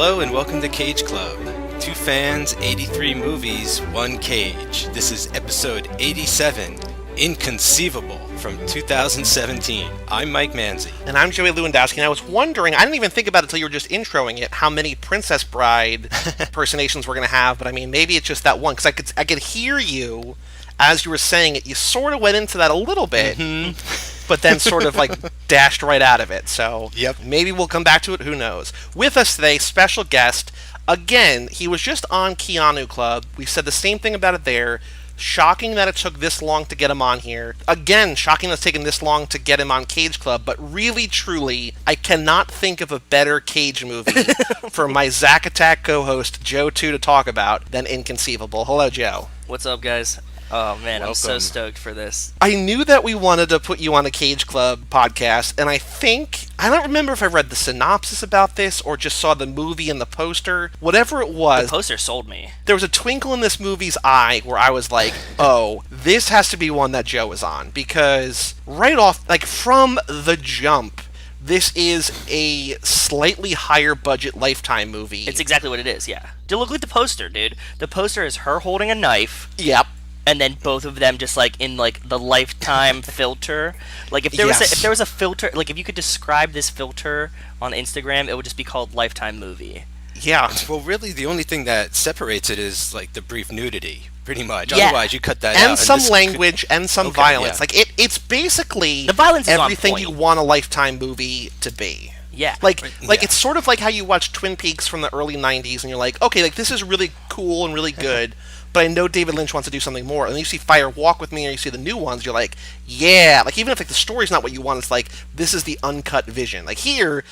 Hello and welcome to Cage Club. 2 fans, 83 movies, 1 cage. This is episode 87, Inconceivable, from 2017. I'm Mike Manzi. And I'm Joey Lewandowski, and I was wondering, I didn't even think about it until you were just introing it, how many Princess Bride impersonations we're going to have, but I mean, maybe it's just that one, because I could hear you, as you were saying it, you sort of went into that a little bit, but then sort of like dashed right out of it, so maybe we'll come back to it, who knows. With us today, special guest, again, he was just on Keanu Club, we said the same thing about it there. Shocking that it took this long to get him on here. Again, shocking that it's taken this long to get him on Cage Club, but really, truly, I cannot think of a better Cage movie for my Zack Attack co-host, Joe 2, to talk about than Inconceivable. Hello, Joe. What's up, guys? Oh, man, Welcome. I'm so stoked for this. I knew that we wanted to put you on a Cage Club podcast, and I don't remember if I read the synopsis about this or just saw the movie and the poster. Whatever it was. The poster sold me. There was a twinkle in this movie's eye where I was like, oh, this has to be one that Joe is on. Because right off, like from the jump, this is a slightly higher budget Lifetime movie. It's exactly what it is, yeah. Look at the poster, dude. The poster is her holding a knife. Yep. And then both of them just like in like the Lifetime filter. Like if there was a filter, like if you could describe this filter on Instagram, it would just be called Lifetime movie. Yeah. Well, really, the only thing that separates it is like the brief nudity, pretty much. Yeah. Otherwise, you cut that out. And some language and some violence. Yeah. Like it's basically the violence is everything on point. you want a Lifetime movie to be. Yeah. It's sort of like how you watch Twin Peaks from the early 90s and you're like, okay, like this is really cool and really good. But I know David Lynch wants to do something more. And then you see Fire Walk With Me or you see the new ones, you're like, yeah. Like, even if like the story's not what you want, it's like, this is the uncut vision. Like, here,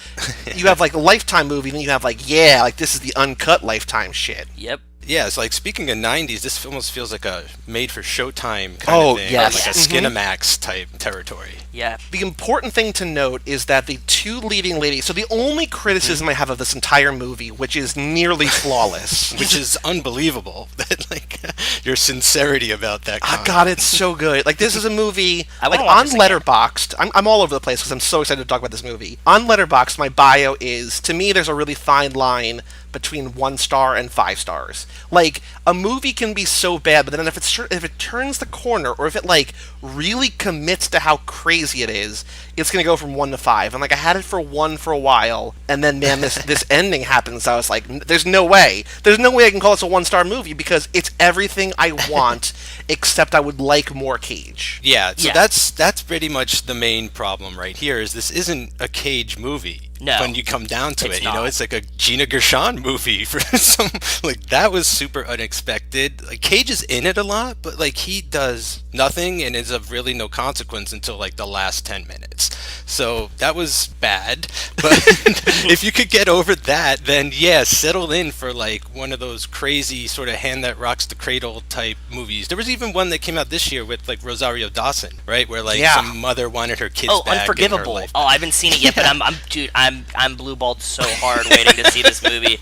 you have like a Lifetime movie, and then you have like, yeah, like this is the uncut Lifetime shit. Yep. Yeah, it's like, speaking of 90s, this almost feels like a made-for-Showtime kind of thing. Yes. Like a Skinamax type territory. Yeah. The important thing to note is that the 2 leading ladies... So the only criticism I have of this entire movie, which is nearly flawless... Which is unbelievable, that like your sincerity about that comment. God, it's so good. Like, this is a movie... like, watch on this again. Letterboxd... I'm all over the place because I'm so excited to talk about this movie. On Letterboxd, my bio is... To me, there's a really fine line between 1 star and 5 stars. Like, a movie can be so bad, but then if it turns the corner, or if it, like, really commits to how crazy it is, it's gonna go from 1 to 5. And, like, I had it for 1 for a while, and then, man, this ending happens, I was like, there's no way I can call this a 1-star movie, because it's everything I want, except I would like more Cage. Yeah, so that's pretty much the main problem right here, is this isn't a Cage movie. No, when you come down to it, not. you know, it's like a Gina Gershon movie for some, like, that was super unexpected. Like, Cage is in it a lot, but like he does nothing and is of really no consequence until like the last 10 minutes. So that was bad. But if you could get over that, then yeah, settle in for like one of those crazy sort of Hand That Rocks the Cradle type movies. There was even one that came out this year with like Rosario Dawson, right? Where like some mother wanted her kids back. Unforgivable. I haven't seen it yet, but I'm blue-balled so hard waiting to see this movie.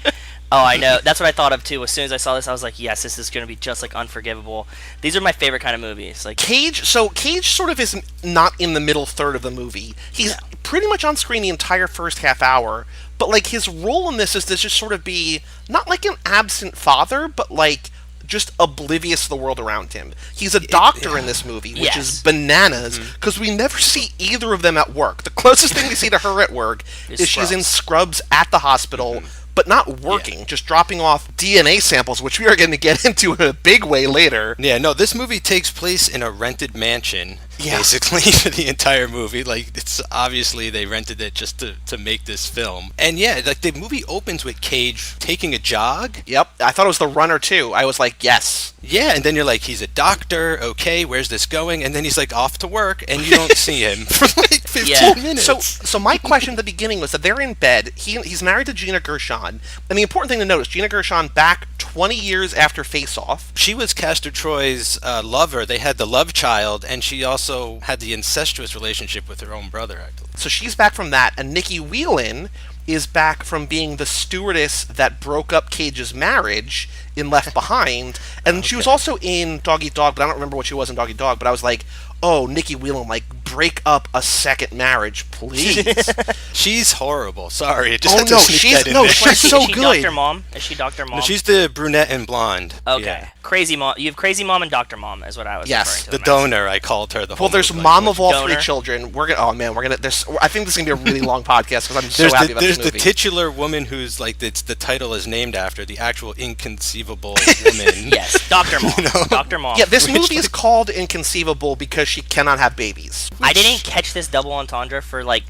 Oh, I know. That's what I thought of, too. As soon as I saw this, I was like, yes, this is going to be just like Unforgivable. These are my favorite kind of movies. Like Cage sort of is not in the middle third of the movie. He's pretty much on screen the entire first half hour, but like his role in this is to just sort of be not like an absent father, but like just oblivious to the world around him. He's a doctor in this movie, which is bananas, because we never see either of them at work. The closest thing we see to her at work is she's in scrubs at the hospital, but not working, just dropping off DNA samples, which we are going to get into in a big way later. Yeah, no, this movie takes place in a rented mansion, basically, for the entire movie. Like, it's obviously they rented it just to make this film. And yeah, like, the movie opens with Cage taking a jog. Yep, I thought it was The Runner, too. I was like, yes. Yeah, and then you're like, he's a doctor, okay, where's this going? And then he's like off to work, and you don't see him for like 15 minutes. So my question at the beginning was that they're in bed. He's married to Gina Gershon. And the important thing to note is Gina Gershon back 20 years after Face Off. She was Castor Troy's lover. They had the love child, and she also had the incestuous relationship with her own brother, I believe. So she's back from that, and Nikki Whelan is back from being the stewardess that broke up Cage's marriage in Left Behind, and she was also in Dog Eat Dog, but I don't remember what she was in Dog Eat Dog, but I was like, oh, Nikki Whelan, like, break up a second marriage, please. She's horrible. Sorry, it just Oh, had to no, sneak she's- that in no, there. she's so Is she good. Dr. Mom? Is she Dr. Mom? No, she's the brunette and blonde. Okay. Yeah. Crazy Mom. You have Crazy Mom and Dr. Mom is what I was Yes. referring to. The donor, I called her. The whole Well, there's movie, mom like, of all Donor. 3 children. We're gonna. Oh man, we're gonna. I think this is gonna be a really long podcast because I'm so There's happy about there's this the movie. titular woman who's like the title is named after the actual inconceivable woman. Yes, Dr. Mom. Dr. Mom. Yeah, this movie is called Inconceivable because she cannot have babies. I didn't catch this double entendre for like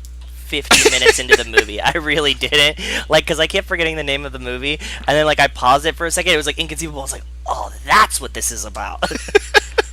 50 minutes into the movie. I really didn't. Like, because I kept forgetting the name of the movie, and then like I paused it for a second. It was like Inconceivable. I was like, oh, that's what this is about.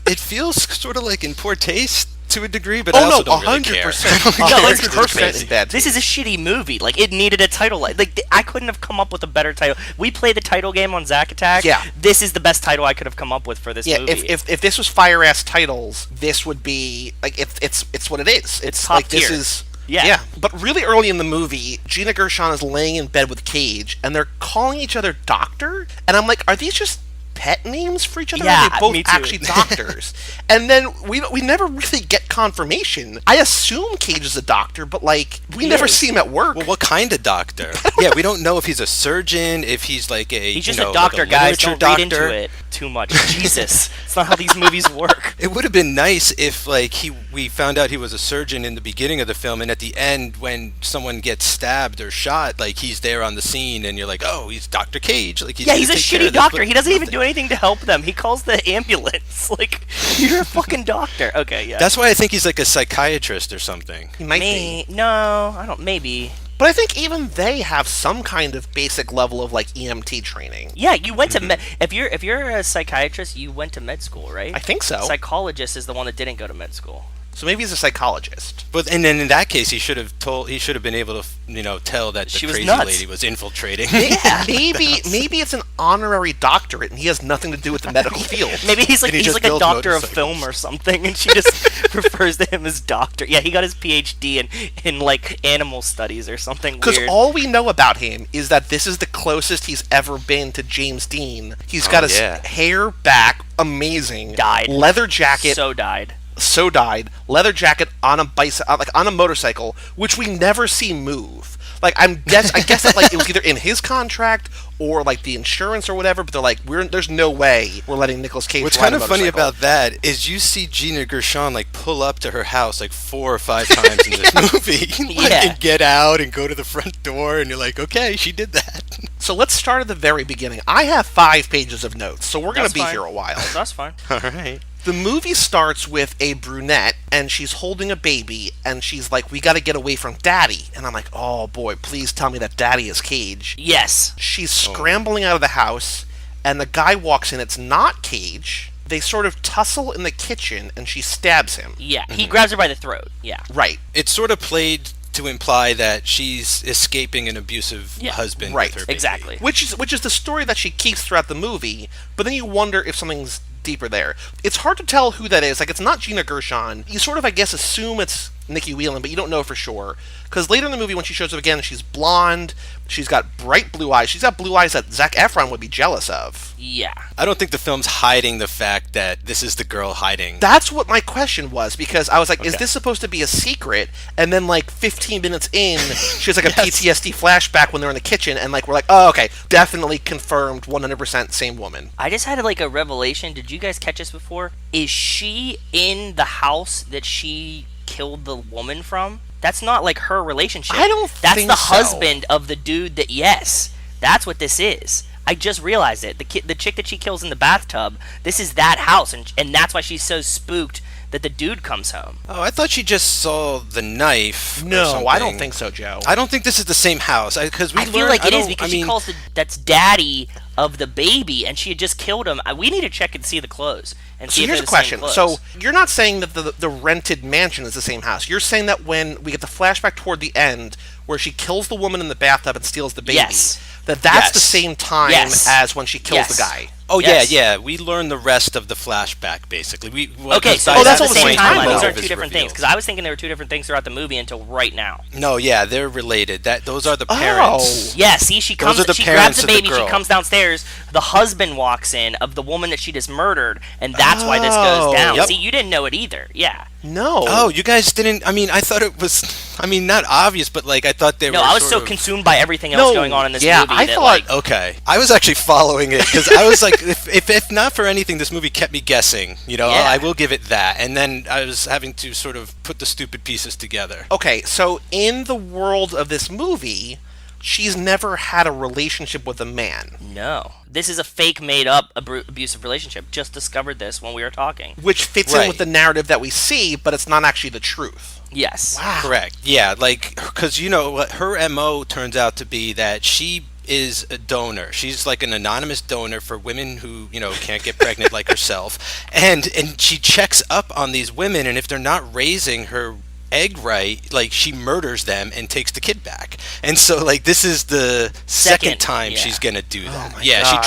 It feels sort of like in poor taste to a degree, but Oh I also no, don't really care. 100%. No, it's 100% in bad. This is a shitty movie. Like, it needed a title. I couldn't have come up with a better title. We play the title game on Zack Attack. Yeah. This is the best title I could have come up with for this Yeah, movie. if this was fire ass titles, this would be like it's what it is. It's top like this tier. is Yeah. But really early in the movie, Gina Gershon is laying in bed with Cage, and they're calling each other doctor, and I'm like, are these just pet names for each other? Yeah, Are they both me too. actually doctors? And then we never really get confirmation. I assume Cage is a doctor, but like we never see him at work. Well, what kind of doctor? Yeah, we don't know if he's a surgeon, if he's like a He's just you know, a doctor, like a guys. literature Don't read doctor. into it too much. Jesus. It's not how these movies work. It would have been nice if like we found out he was a surgeon in the beginning of the film, and at the end when someone gets stabbed or shot, like he's there on the scene, and you're like, oh, he's Dr. Cage. Like Yeah, he's a gonna take care shitty of this, doctor. but He doesn't even nothing. do anything to help them. He calls the ambulance. Like, you're a fucking doctor. Okay, yeah. That's why I think he's like a psychiatrist or something. He might be. No, I don't. Maybe. But I think even they have some kind of basic level of like EMT training. Yeah, you went to med. If you're a psychiatrist, you went to med school, right? I think so. Psychologist is the one that didn't go to med school. So maybe he's a psychologist. But and then in that case, he should have been able to tell that the She was crazy nuts. lady was infiltrating. Yeah. Maybe it's an honorary doctorate and he has nothing to do with the medical field. Maybe he's like And he he's just like a builds doctor of motorcycles. film or something, and she just refers to him as doctor. Yeah, he got his PhD in like animal studies or something Because weird. all we know about him is that this is the closest he's ever been to James Dean. He's got his yeah. hair back, amazing. Died. Leather jacket, So died. so dyed. Leather jacket on a like on a motorcycle, which we never see move. Like I guess that like it was either in his contract or like the insurance or whatever. But they're like, there's no way we're letting Nicolas Cage. What's ride kind a of funny motorcycle. about that is you see Gina Gershon like pull up to her house like 4 or 5 times in this movie, like, Yeah. and get out and go to the front door, and you're like, okay, she did that. So let's start at the very beginning. I have 5 pages of notes, so we're going That's to be fine. here a while. That's fine. All right. The movie starts with a brunette, and she's holding a baby, and she's like, we gotta get away from Daddy. And I'm like, oh boy, please tell me that Daddy is Cage. Yes. She's scrambling out of the house, and the guy walks in. It's not Cage. They sort of tussle in the kitchen, and she stabs him. Yeah. He grabs her by the throat. Yeah. Right. It's sort of played to imply that she's escaping an abusive Yeah. husband Right. with her baby. Exactly. Which is the story that she keeps throughout the movie, but then you wonder if something's deeper there. It's hard to tell who that is. Like, it's not Gina Gershon. You sort of, I guess, assume it's Nikki Whelan, but you don't know for sure. Because later in the movie, when she shows up again, she's blonde, she's got bright blue eyes. She's got blue eyes that Zac Efron would be jealous of. Yeah. I don't think the film's hiding the fact that this is the girl hiding. That's what my question was, because I was like, is Okay. this supposed to be a secret? And then, like, 15 minutes in, she has, like, a PTSD flashback when they're in the kitchen, and, like, we're like, oh, okay, definitely confirmed, 100% same woman. I just had like a revelation. Did you guys catch this before? Is she in the house that she killed the woman from? That's not like her relationship. I don't That's think the so. husband of the dude that. Yes, that's what this is. I just realized it. The chick that she kills in the bathtub. This is that house, and that's why she's so spooked that the dude comes home. Oh, I thought she just saw the knife. or No, I don't something. think so, Joe. I don't think this is the same house. Because we I feel learned- like it is don't- because I she mean, calls that's daddy of the baby, and she had just killed him. We need to check and see the clothes and So see if here's they're a the question. same So clothes. you're not saying that the rented mansion is the same house. You're saying that when we get the flashback toward the end where she kills the woman in the bathtub and steals the baby, Yes. that's Yes. the same time Yes. as when she kills Yes. the guy. Oh Yes. yeah. We learn the rest of the flashback basically. Okay, so Oh, that's that's all the the same same timeline. timeline These are is two different things. revealed. Because I was thinking there were two different things throughout the movie until right now. No, yeah, they're related. Those are the parents. Yeah, see, she comes, are the she parents grabs the of the baby, she girl. comes downstairs, the husband walks in of the woman that she just murdered, and that's why this goes down. Yep. See, you didn't know it either. Yeah. No. Oh, you guys didn't. I mean, I thought it was. I mean, not obvious, but like I thought they were. No, I was sort so of, consumed by everything else going on in this movie. I that, thought. like, Okay, I was actually following it because I was like, if not for anything, this movie kept me guessing. You know, Yeah. I will give it that. And then I was having to sort of put the stupid pieces together. Okay, so in the world of this movie, she's never had a relationship with a man, no, this is a fake, made-up abusive relationship. Just discovered this when we were talking. which fits in Right. with the narrative that we see, but it's not actually the truth. Yes. Wow. Correct. Yeah, like because you know what her MO turns out to be that she is a donor. She's like an anonymous donor for women who, you know, can't get pregnant like herself. And she checks up on these women, and if they're not raising her egg right, like she murders them and takes the kid back. And so like this is the second time yeah. she's going to do that. my Yeah, God.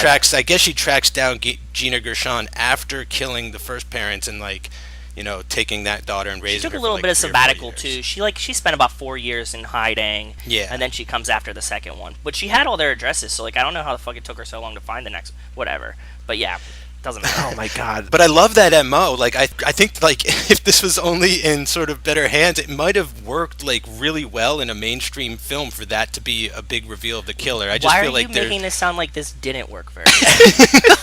she tracks down Gina Gershon after killing the first parents and like, you know, taking that daughter and raising She took her a for, little like, bit of 3 or 4 sabbatical years. too. She spent about 4 years in hiding. Yeah. And then she comes after the second one. But she had all their addresses, so like I don't know how the fuck it took her so long to find the next whatever. But yeah, doesn't matter. Oh my God. But I love that MO. Like I think like if this was only in sort of better hands, it might have worked like really well in a mainstream film for that to be a big reveal of the killer. I just Why feel are like you they're making this sound like this didn't work very well?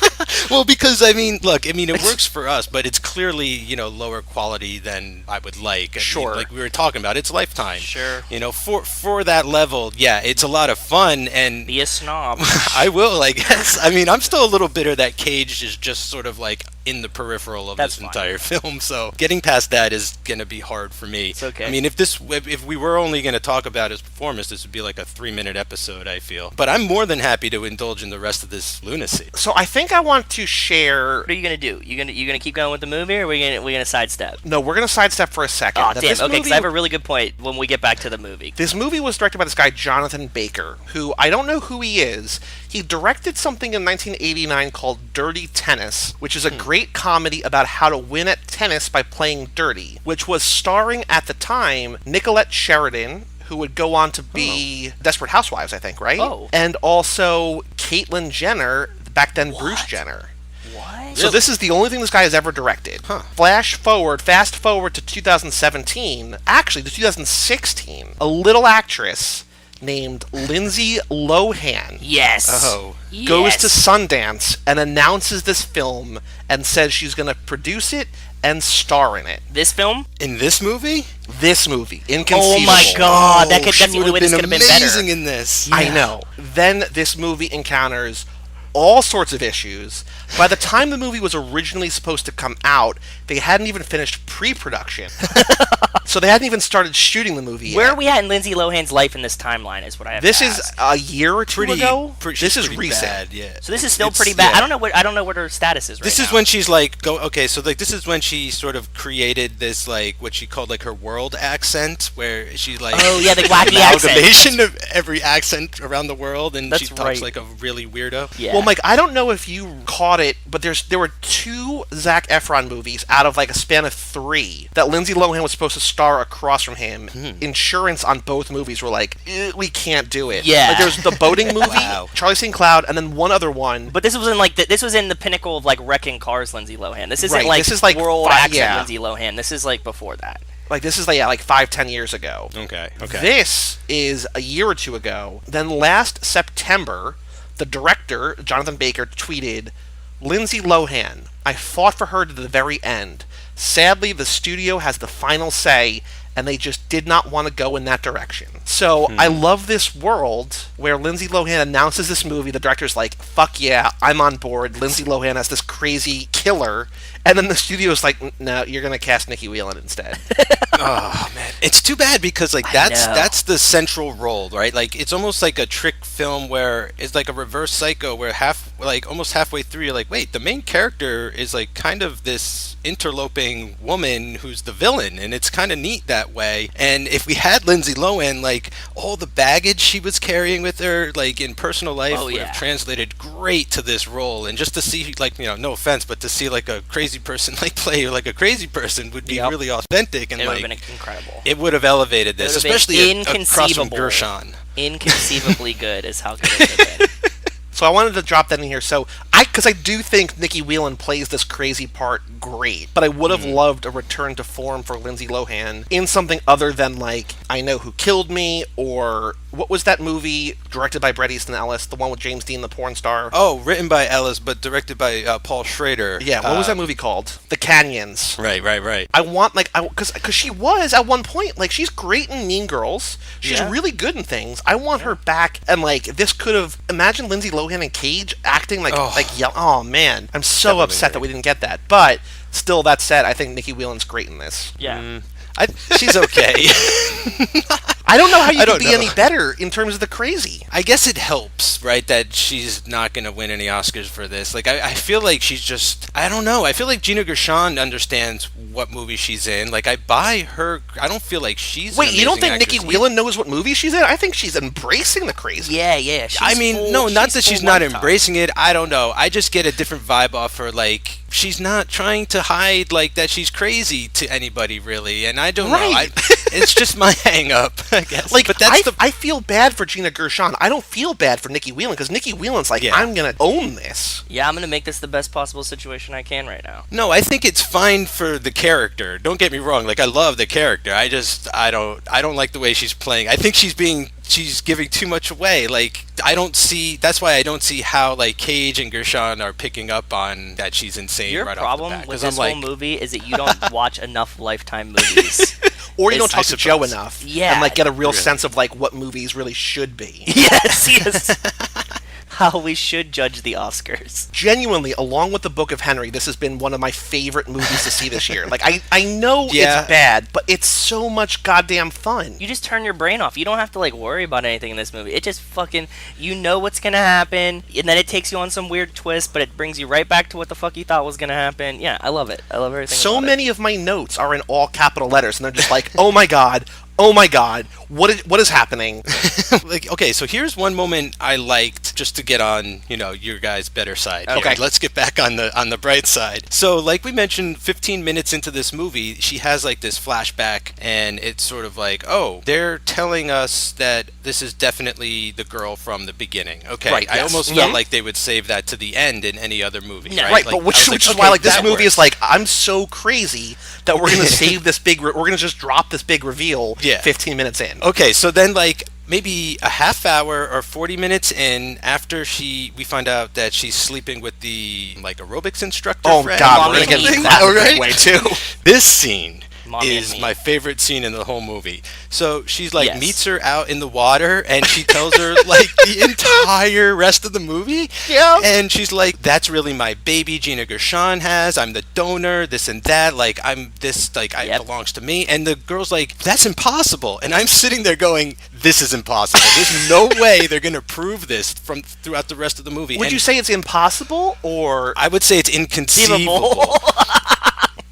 well because I mean, look, I mean it works for us, but it's clearly, you know, lower quality than I would like. I mean, Sure. like we were talking about, it's Lifetime. Sure. You know, for that level, yeah, it's a lot of fun and Be a snob. I will, I guess. I mean, I'm still a little bitter that Cage is just sort of like in the peripheral of That's this fine. entire film. So getting past that is going to be hard for me. It's okay. I mean, if we were only going to talk about his performance, this would be like a 3-minute episode, I feel. But I'm more than happy to indulge in the rest of this lunacy. So I think I want to share. What are you gonna do? You gonna keep going with the movie, or are we gonna sidestep? No, we're going to sidestep for a second. Oh Now, damn. this Okay, because movie- I have a really good point when we get back to the movie. This movie was directed by this guy, Jonathan Baker, who I don't know who he is. He directed something in 1989 called Dirty Tennis, which is a great comedy about how to win at tennis by playing dirty, which was starring at the time Nicolette Sheridan, who would go on to be Desperate Housewives, I think, right? Oh. And also Caitlyn Jenner, back then Bruce What? Jenner. What? So this is the only thing this guy has ever directed. Fast forward to 2017, actually to 2016, a little actress named Lindsay Lohan Yes. Oh. goes Yes. to Sundance and announces this film and says she's going to produce it and star in it. This film. In this movie? This movie, Inconceivable. Oh my God, Oh, that's she the only would way have this been could have been better. amazing in this. I know. Then this movie encounters all sorts of issues. By the time the movie was originally supposed to come out, they hadn't even finished pre-production. So they hadn't even started shooting the movie yet. Where are we at in Lindsay Lohan's life in this timeline? Is what I have. This to is ask. a year or two ago. This This is pretty recent. bad, yeah. So this is still It's- pretty bad. yeah. I don't know what her status is right This now. is when she's like so like this is when she sort of created this like what she called like her world accent, where she like Oh, yeah, the wacky amalgamation of every accent around the world, and she That's talks right. like a really weirdo. Yeah. Well, Mike, I don't know if you caught it, but there were 2 Zac Efron movies out of like a span of 3 that Lindsay Lohan was supposed to star across from him. Insurance on both movies were like, we can't do it. Yeah. Like, there was the boating movie, Wow. Charlie St. Cloud, and then one other one. But this was in like this was in the pinnacle of like wrecking cars, Lindsay Lohan. This isn't Right, like this is, like, world fi- accent yeah. Lindsay Lohan. This is like before that. Like this is like 5-10 years ago. Okay. This is a year or 2 ago. Then last September, the director, Jonathan Baker, tweeted, Lindsay Lohan, I fought for her to the very end. Sadly, the studio has the final say, and they just did not want to go in that direction. So I love this world where Lindsay Lohan announces this movie. The director's like, fuck yeah, I'm on board. Lindsay Lohan as this crazy killer. And then the studio's like, no, you're going to cast Nikki Whelan instead. Oh man, it's too bad because like know. that's the central role, right? Like it's almost like a trick film where it's like a reverse Psycho, where almost halfway through you're like, wait, the main character is like kind of this interloping woman who's the villain, and it's kind of neat that way. And if we had Lindsay Lohan, like all the baggage she was carrying with her, like in personal life, Oh, would yeah. have translated great to this role. And just to see, like, you know, no offense, but to see like a crazy person like play like a crazy person would be Yep. really authentic, and It would like have been incredible. it would have elevated this, It would have especially been across from inconceivable. Gershon. Inconceivably good is how good it would have been. So I wanted to drop that in here. So because I do think Nikki Whelan plays this crazy part great, but I would have loved a return to form for Lindsay Lohan in something other than like I Know Who Killed Me, or what was that movie directed by Bret Easton Ellis, the one with James Dean, the porn star? Oh, written by Ellis, but directed by Paul Schrader. Yeah, what was that movie called? The Canyons. Right. I want because she was at one point like she's great in Mean Girls. She's really good in things. I want her back, and like this could have imagine Lindsay Lohan and Cage acting like oh man, I'm so Definitely upset that we didn't get that. But still, that said, I think Nikki Whelan's great in this. Yeah. She's okay. I don't know how you could be any better in terms of the crazy. I guess it helps, right, that she's not going to win any Oscars for this. Like, I feel like she's just, I don't know. I feel like Gina Gershon understands what movie she's in. Like, I buy her. I don't feel like she's. Wait, you don't think actress. Nikki Whelan knows what movie she's in? I think she's embracing the crazy. Yeah. I mean, no, not that she's not embracing it. I don't know. I just get a different vibe off her. Like, she's not trying to hide like that she's crazy to anybody, really. And I don't know. It's just my hang up, I guess. Like, but that's I feel bad for Gina Gershon. I don't feel bad for Nikki Whelan, because Nikki Whelan's like, I'm going to own this. Yeah, I'm going to make this the best possible situation I can right now. No, I think it's fine for the character. Don't get me wrong. Like, I love the character. I don't like the way she's playing. I think she's giving too much away. Like, that's why I don't see how, like, Cage and Gershon are picking up on that she's insane. Your right problem off the bat, with this whole movie is that you don't watch enough Lifetime movies. Or you don't talk to Joe enough. Yeah. And, like, get a real sense of, like, what movies really should be. Yes. How we should judge the Oscars. Genuinely, along with The Book of Henry, this has been one of my favorite movies to see this year. Like, I know it's bad, but it's so much goddamn fun. You just turn your brain off. You don't have to, like, worry about anything in this movie. It just fucking, you know what's gonna happen, and then it takes you on some weird twist, but it brings you right back to what the fuck you thought was gonna happen. Yeah, I love it. I love everything So about many of my notes are in all capital letters, and they're just like, oh my god, what is happening? Like, okay, so here's one moment I liked, just to get on, your guys' better side. Okay. Let's get back on the bright side. So, like we mentioned, 15 minutes into this movie, she has like this flashback, and it's sort of like, oh, they're telling us that this is definitely the girl from the beginning. Okay, right, I yes. almost felt like they would save that to the end in any other movie. Yeah. Right, Like, but which I was is like, why, okay, like, this that movie works. is like, I'm so crazy that we're gonna save this we're gonna just drop this big reveal 15 minutes in. Okay, so then, like, maybe a half hour or 40 minutes in, after we find out that she's sleeping with the, like, aerobics instructor. Oh friend. god, we're gonna get into that right? way too. This scene Mommy is and me. my favorite scene in the whole movie. So she's like, Yes. meets her out in the water, and she tells her like the entire rest of the movie. Yeah. And she's like, that's really my baby Gina Gershon has. I'm the donor, this and that. Like, I'm this, like, it belongs to me. And the girl's like, that's impossible. And I'm sitting there going, this is impossible. There's no way they're going to prove this throughout the rest of the movie. Would you say it's impossible, or I would say it's inconceivable.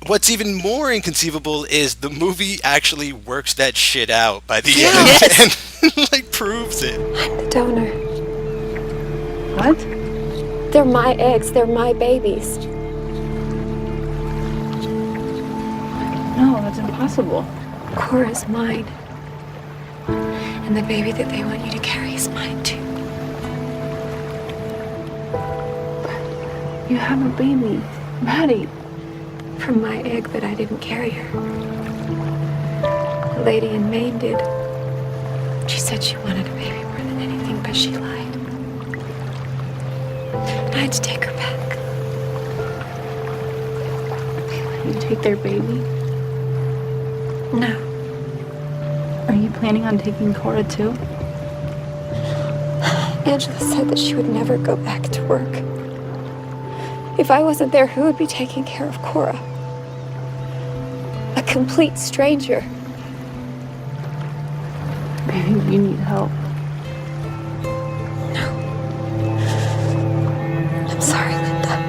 What's even more inconceivable is the movie actually works that shit out by the end and like proves it. I'm the donor. What? They're my eggs. They're my babies. No, that's impossible. Cora's mine. And the baby that they want you to carry is mine too. You have a baby, Maddie. From my egg, but I didn't carry her. The lady in Maine did. She said she wanted a baby more than anything, but she lied. And I had to take her back. You take their baby? No. Are you planning on taking Cora too? Angela said that she would never go back to work. If I wasn't there, who would be taking care of Cora? A complete stranger. Baby, you need help. No. I'm sorry, Linda.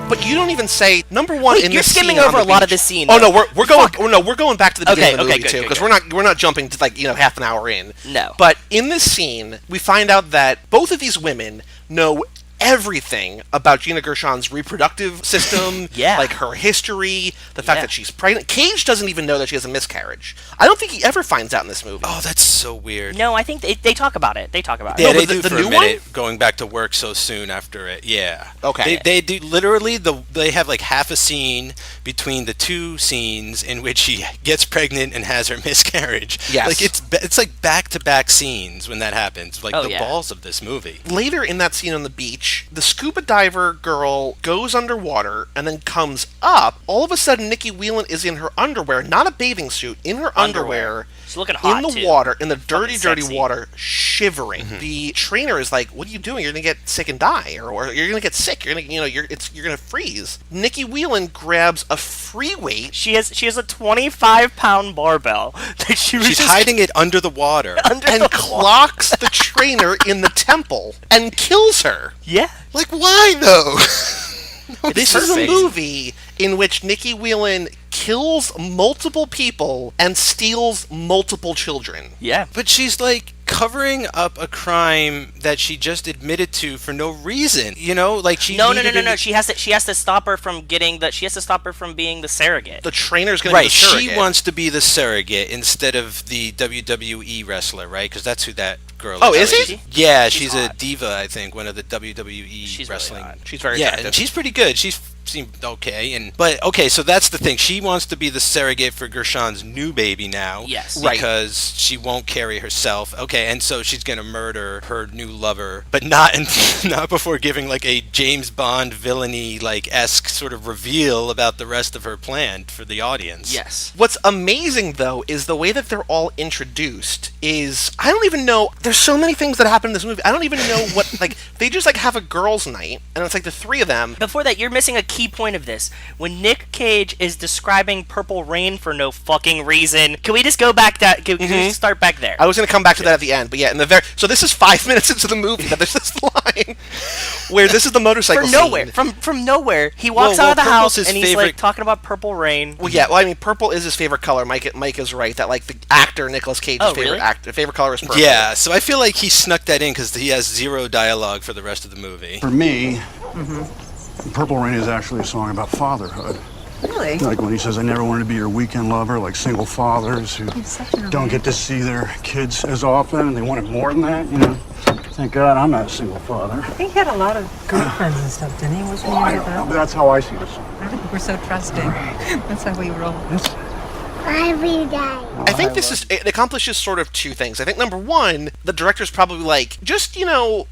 But you don't even say number one. Wait, in you're this skimming scene on over the a lot of beach- this scene. Oh though. no, we're going. Oh, no, we're going back to the beginning of the movie good, too, good, because good. we're not jumping to, like, half an hour in. No. But in this scene, we find out that both of these women know everything about Gina Gershon's reproductive system, Yeah. like her history, the fact that she's pregnant. Cage doesn't even know that she has a miscarriage. I don't think he ever finds out in this movie. Oh, that's so weird. No, I think they talk about it. They talk about Yeah, it. No, they but do the for a new minute, one? going back to work so soon after it. Yeah. Okay. They do literally they have like half a scene between the two scenes in which she gets pregnant and has her miscarriage. Yes. Like it's like back-to-back scenes when that happens. Like the balls of this movie. Later in that scene on the beach, the scuba diver girl goes underwater and then comes up. All of a sudden, Nikki Whelan is in her underwear, not a bathing suit, in her underwear. She's looking hot, in the too. water, in the dirty, dirty sexy. water, shivering. The trainer is like, "What are you doing? You're gonna get sick and die, or you're gonna get sick. You're gonna, you're gonna freeze." Nikki Whelan grabs a free weight. She has a 25-pound barbell that She's hiding it under the water. And clocks the trainer in the temple and kills her. Yeah. Like, why though? This is a movie in which Nikki Whelan kills multiple people and steals multiple children. Yeah. But she's like covering up a crime that she just admitted to for no reason. You know, like she No. needed She has to stop her from getting the. She has to stop her from being the surrogate. The trainer's going to be Right, the surrogate. she wants to be the surrogate instead of the WWE wrestler, right? Because that's who that girl Oh, is. is he? Yeah, she's a hot. diva, I think, one of the WWE She's really wrestling. hot. She's very yeah, attractive. and she's pretty good. She's seemed okay, but okay, so that's the thing. She wants to be the surrogate for Gershon's new baby now. Yes. Right. Because she won't carry herself. Okay, and so she's gonna murder her new lover, but not not before giving like a James Bond villainy like esque sort of reveal about the rest of her plan for the audience. Yes. What's amazing, though, is the way that they're all introduced is... I don't even know... There's so many things that happen in this movie. I don't even know what... Like, they just, like, have a girls' night, and it's, like, the three of them. Before that, you're missing a key point of this. When Nick Cage is describing Purple Rain for no fucking reason, can we just go back that? Can we just start back there? I was going to come back to that at the end, but yeah, in the very... So this is 5 minutes into the movie that there's this line where this is the motorcycle From scene. nowhere, from nowhere, he walks Well, out of the purple's house his and he's favorite- like talking about Purple Rain. Well, yeah, well, I mean, purple is his favorite color. Mike is right that, like, the actor Nicolas Cage's Oh, favorite really? favorite color is purple. Yeah, so I feel like he snuck that in because he has zero dialogue for the rest of the movie. For me, Purple Rain is actually a song about fatherhood. Really? Like when he says, I never wanted to be your weekend lover, like single fathers who such a don't get to see their kids as often and they wanted more than that, you know. Thank God I'm not a single father. He had a lot of girlfriends and stuff, didn't he? Wasn't he I into don't know, that? but that's how I see the song. I think we're so trusting. That's how we roll. Every day. I think it accomplishes sort of two things. I think number one, the director's probably like, just,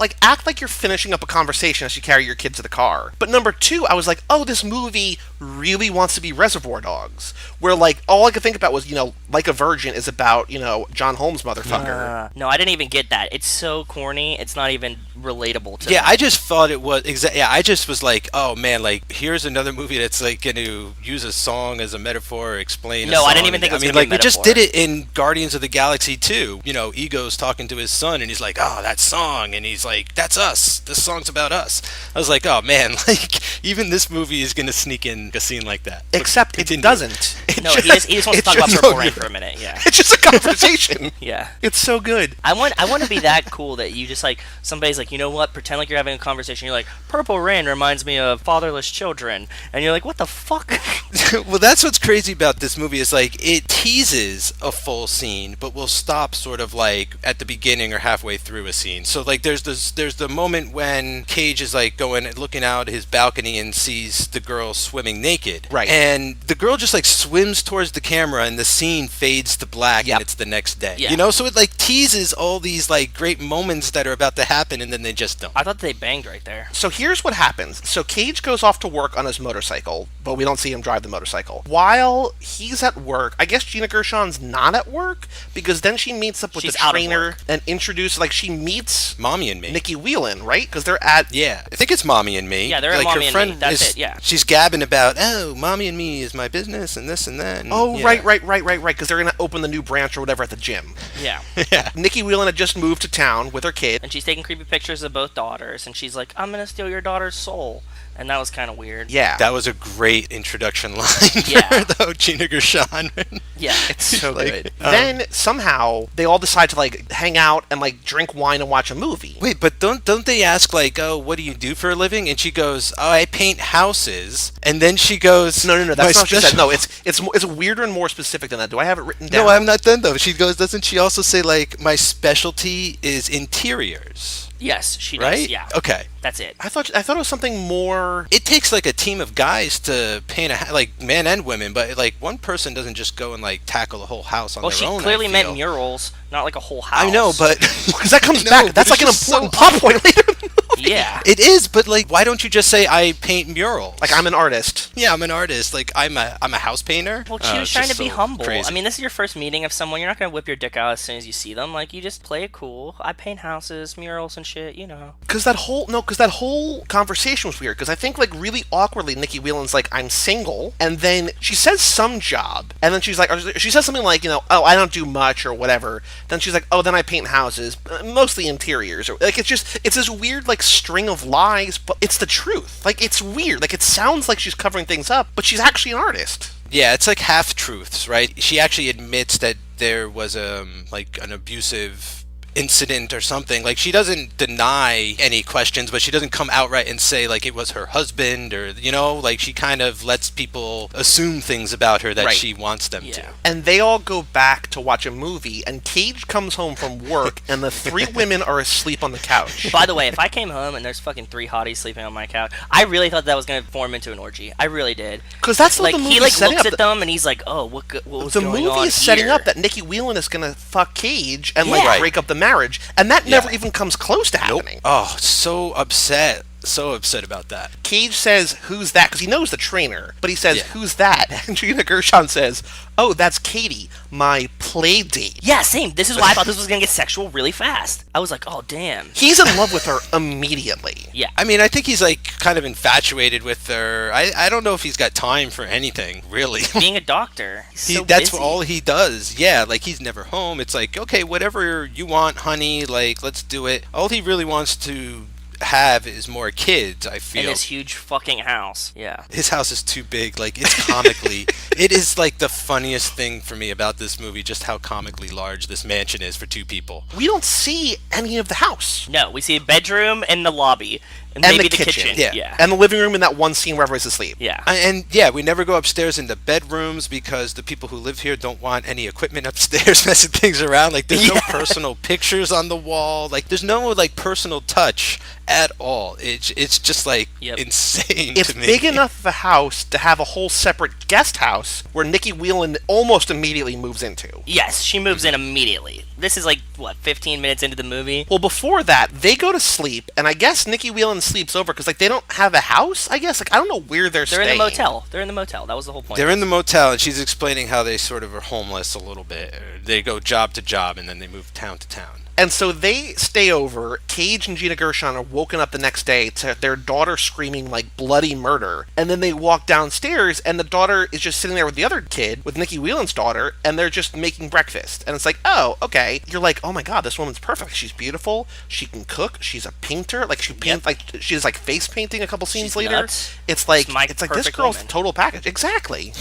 like act like you're finishing up a conversation as you carry your kid to the car. But number two, I was like, oh, this movie really wants to be Reservoir Dogs. Where like, all I could think about was, Like a Virgin is about, John Holmes motherfucker. No, I didn't even get that. It's so corny. It's not even relatable to me. Yeah, I just thought it was Yeah, I just was like, oh man, like here's another movie that's like going to use a song as a metaphor or explain. No, a song. I didn't even think it was I mean, gonna be like a we just metaphor. did it in Guardians of the Galaxy 2. Ego's talking to his son, and he's like, oh, that song, and he's like, that's us. This song's about us. I was like, oh man, like even this movie is going to sneak in a scene like that. Except it doesn't. No, he just wants to talk about Purple Rain for a minute. Yeah. It's just a conversation. Yeah. It's so good. I want to be that cool that you just like somebody's like, you know what? Pretend like you're having a conversation. You're like, Purple Rain reminds me of fatherless children, and you're like, what the fuck? Well, that's what's crazy about this movie is like it teases a full scene, but will stop sort of like at the beginning or halfway through a scene. So like there's the moment when Cage is like looking out his balcony and sees the girl swimming naked, Right. And the girl just like swims towards the camera, and the scene fades to black, Yep. and it's the next day. Yeah. So it like teases all these like great moments that are about to happen, and then they just don't. I thought they banged right there. So here's what happens. So Cage goes off to work on his motorcycle, but we don't see him drive the motorcycle. While he's at work, I guess Gina Gershon's not at work, because then she meets up with She's the out of trainer work. and introduces, like, she meets Mommy and Me. Nikki Whelan, right? Because they're at... Yeah, I think it's Mommy and Me. Yeah, they're at like Mommy her and friend Me. That's is, it, yeah. She's gabbing about, oh, Mommy and Me is my business and this and that. And, Oh, yeah. right, because they're going to open the new branch or whatever at the gym. Yeah. Nikki Whelan had just moved to town with her kid. And she's taking creepy pictures of both daughters, and she's like, I'm gonna steal your daughter's soul. and that was kind of weird. Yeah. That was a great introduction line Yeah. for her, though, Gina Gershon. Yeah. It's so Like, good. Then somehow they all decide to like hang out and like drink wine and watch a movie. Wait, but don't they ask like, oh, what do you do for a living? And she goes, oh, I paint houses. And then she goes, No, that's "My not what she said. special-" No, it's weirder and more specific than that. Do I have it written down? No, I'm not done though. She goes, doesn't she also say like, my specialty is interiors? Yes, she does. Right? Yeah. Okay. That's it. I thought it was something more. It takes like a team of guys to paint like men and women, but like one person doesn't just go and like tackle the whole house on Well, their she own. clearly I meant feel. murals, not like a whole house. I know, but Because that comes I know, back. but That's it's like an just so important plot point later in the movie. Yeah. it is. But like, why don't you just say I paint murals? Like, I'm an artist. Yeah, I'm an artist. Like I'm a house painter. Well, she was It's trying to just be so humble. crazy. I mean, this is your first meeting of someone. You're not going to whip your dick out as soon as you see them. Like, you just play it cool. I paint houses, murals, and shit, you know. Because that whole conversation was weird. Because I think like really awkwardly, Nikki Whelan's like, I'm single, and then she says some job, and then she's like, or she says something like, you know, oh, I don't do much or whatever. Then she's like, oh, then I paint houses, mostly interiors, or like it's this weird like string of lies, but it's the truth. Like it's weird. Like it sounds like she's covering things up, but she's actually an artist. Yeah, it's like half truths, right? She actually admits that there was like an abusive incident or something. Like she doesn't deny any questions, but she doesn't come outright and say like it was her husband or like she kind of lets people assume things about her that Right. she wants them to. And they all go back to watch a movie, and Cage comes home from work, and the three women are asleep on the couch. By the way, if I came home and there's fucking 3 hotties sleeping on my couch, I really thought that was going to form into an orgy. I really did. Because that's what Like, the movie's he like setting looks up. at them and he's like, oh, what was The going movie on is setting here? up that Nikki Whelan is going to fuck Cage and Yeah. like Right. break up the marriage, and that never Yeah. even comes close to happening. Oh, so upset about that. Cage says, "Who's that?" Because he knows the trainer, but he says, Yeah. "Who's that?" And Gina Gershon says, "Oh, that's Katie, my play date." Yeah, same. This is why I thought this was going to get sexual really fast. I was like, oh, damn. He's in love with her immediately. Yeah. I mean, I think he's like kind of infatuated with her. I don't know if he's got time for anything, really. Being a doctor. He's so That's busy. all he does. Yeah, like he's never home. It's like, okay, whatever you want, honey, like let's do it. All he really wants to have is more kids, I In feel. this huge fucking house. Yeah. His house is too big. Like, it's comically... it is, like, the funniest thing for me about this movie, just how comically large this mansion is for 2 people. We don't see any of the house. No, we see a bedroom and the lobby. And And maybe the kitchen. Yeah. And the living room in that one scene where everybody's asleep. Yeah. And, yeah, we never go upstairs in the bedrooms because the people who live here don't want any equipment upstairs messing things around. Like, there's no personal pictures on the wall. Like, there's no, like, personal touch at all. It's just, like, insane It's to me. big enough of a house to have a whole separate guest house where Nikki Whelan almost immediately moves into. Yes, she moves in immediately. This is like, what, 15 minutes into the movie? Well, before that, they go to sleep, and I guess Nikki Whelan sleeps over because, like, they don't have a house, I guess. Like, I don't know where they're They're staying. in the motel. They're in the motel. That was the whole point. They're in the motel, and she's explaining how they sort of are homeless a little bit. They go job to job, and then they move town to town. And so they stay over. Cage and Gina Gershon are woken up the next day to their daughter screaming like bloody murder. And then they walk downstairs, and the daughter is just sitting there with the other kid, with Nikki Whelan's daughter, and they're just making breakfast. And it's like, oh, okay. You're like, oh my god, this woman's perfect. She's beautiful. She can cook. She's a painter. Like she paints, like she's like face painting a couple scenes She's later. nuts. It's like She's my this perfect girl's woman. total package. Exactly.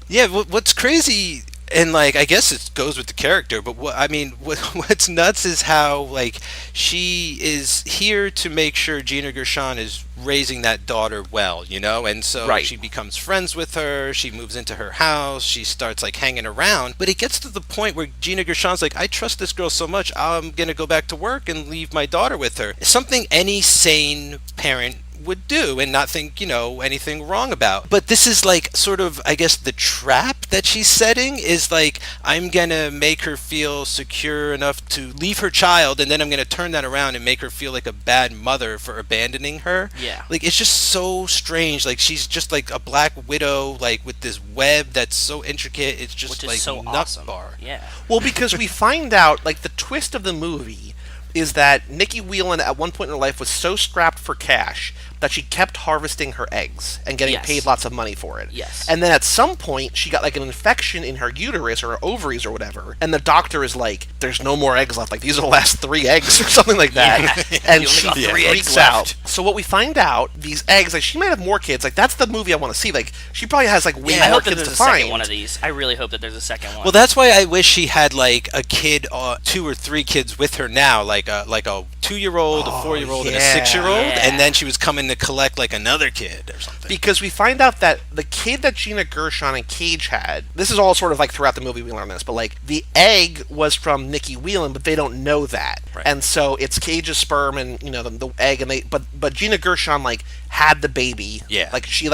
Yeah, what's crazy, and like I guess it goes with the character, but what's nuts is how like she is here to make sure Gina Gershon is raising that daughter well, and so Right. she becomes friends with her. She moves into her house. She starts like hanging around, but it gets to the point where Gina Gershon's like, I trust this girl so much, I'm gonna go back to work and leave my daughter with her. Something any sane parent would do and not think anything wrong about. But this is like sort of, I guess, the trap that she's setting is like, I'm gonna make her feel secure enough to leave her child, and then I'm gonna turn that around and make her feel like a bad mother for abandoning her. Yeah. Like, it's just so strange. Like, she's just like a black widow, like with this web that's so intricate. It's just Which is like so nut awesome. bar. Yeah. Well, because we find out, like, the twist of the movie is that Nikki Whelan at one point in her life was so strapped for cash that she kept harvesting her eggs and getting Yes. paid lots of money for it. Yes. And then at some point, she got like an infection in her uterus or her ovaries or whatever, and the doctor is like, "There's no more eggs left. Like these are the last 3 eggs or something like that." Yeah. And You only she got 3 eggs freaks left. out. So what we find out, these eggs, like she might have more kids. Like that's the movie I want to see. Like she probably has like way I more hope that kids there's to a find. second one of these. I really hope that there's a second one. Well, that's why I wish she had like a kid, 2 or 3 kids with her now, like a 2-year-old, a 4-year-old, and a yeah. 6-year-old, Yeah. and then she was coming to collect like another kid or something. Because we find out that the kid that Gina Gershon and Cage had, this is all sort of like throughout the movie we learn this, but like the egg was from Nikki Whelan, but they don't know that. Right. And so it's Cage's sperm and, you know, the egg, and but Gina Gershon like had the baby. Yeah. Like she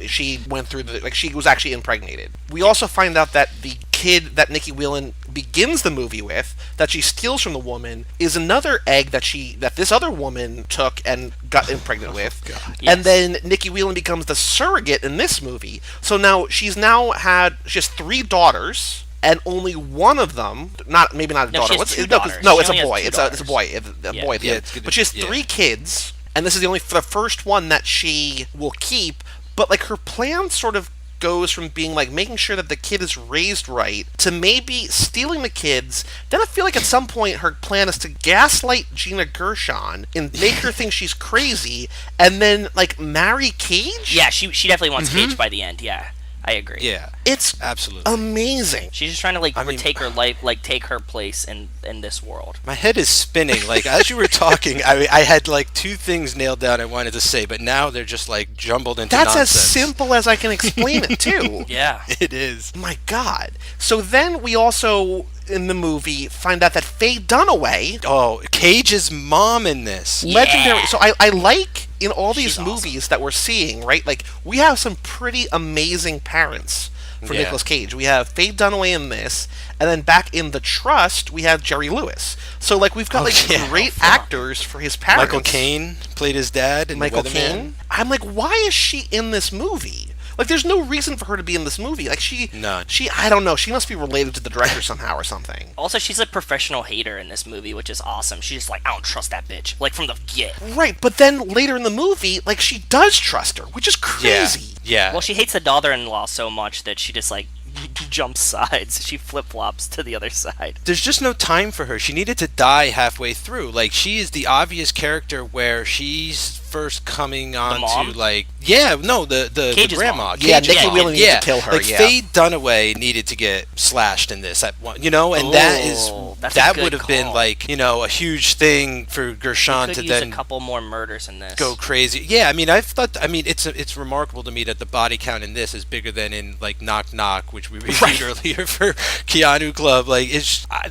she went through she was actually impregnated. We also find out that the kid that Nikki Whelan begins the movie with, that she steals from the woman, is another egg that this other woman took and got impregnated with. Yes. And then Nikki Whelan becomes the surrogate in this movie. So now she has 3 daughters, and only one of them, maybe not a No, daughter. she has 2 no, daughters. no, She it's a only has boy. 2 It's a daughters. boy. A Yeah. boy at the Yeah, end. it's good. But she has Yeah. 3 kids, and this is the first one that she will keep. But like her plan sort of goes from being like making sure that the kid is raised right to maybe stealing the kids. Then I feel like at some point her plan is to gaslight Gina Gershon and make her think she's crazy, and then like marry Cage. Yeah, she definitely wants Cage by the end. Yeah, I agree. Yeah, It's absolutely. amazing. She's just trying to I mean- take her life, take her place in this world. My head is spinning. Like as you were talking, I had like 2 things nailed down I wanted to say, but now they're just like jumbled into That's nonsense. as simple as I can explain it too. Yeah. It is. My God. So then we also in the movie find out that Faye Dunaway, Oh, Cage's mom in this. legendary. So I like in all these She's awesome. movies that we're seeing, right? Like we have some pretty amazing parents for Yeah. Nicolas Cage. We have Faye Dunaway in this, and then back in The Trust, we have Jerry Lewis. So like we've got Oh, like yeah. great actors for his parents. Michael Caine played his dad in Michael The Weatherman. Caine. I'm like, why is she in this movie? Like, there's no reason for her to be in this movie. Like, None. I don't know. She must be related to the director somehow or something. Also, she's a professional hater in this movie, which is awesome. She's just like, I don't trust that bitch. Like from the get. Right, but then later in the movie, like, she does trust her, which is crazy. Yeah. Well, she hates the daughter-in-law so much that she just like jumps sides. She flip-flops to the other side. There's just no time for her. She needed to die halfway through. Like she is the obvious character where she's first coming on mom? to like the Cage's grandma. mom. Yeah, Cage's Nikki mom. Whelan needed to kill her, Like yeah. Faye Dunaway needed to get slashed in this at one, and that is Ooh, that's a that good would have been call. like a huge thing for Gershon Could to use then a couple more murders in this. go crazy. Yeah, I mean, it's remarkable to me that the body count in this is bigger than in like Knock Knock, which we reviewed earlier for Keanu Club. Like,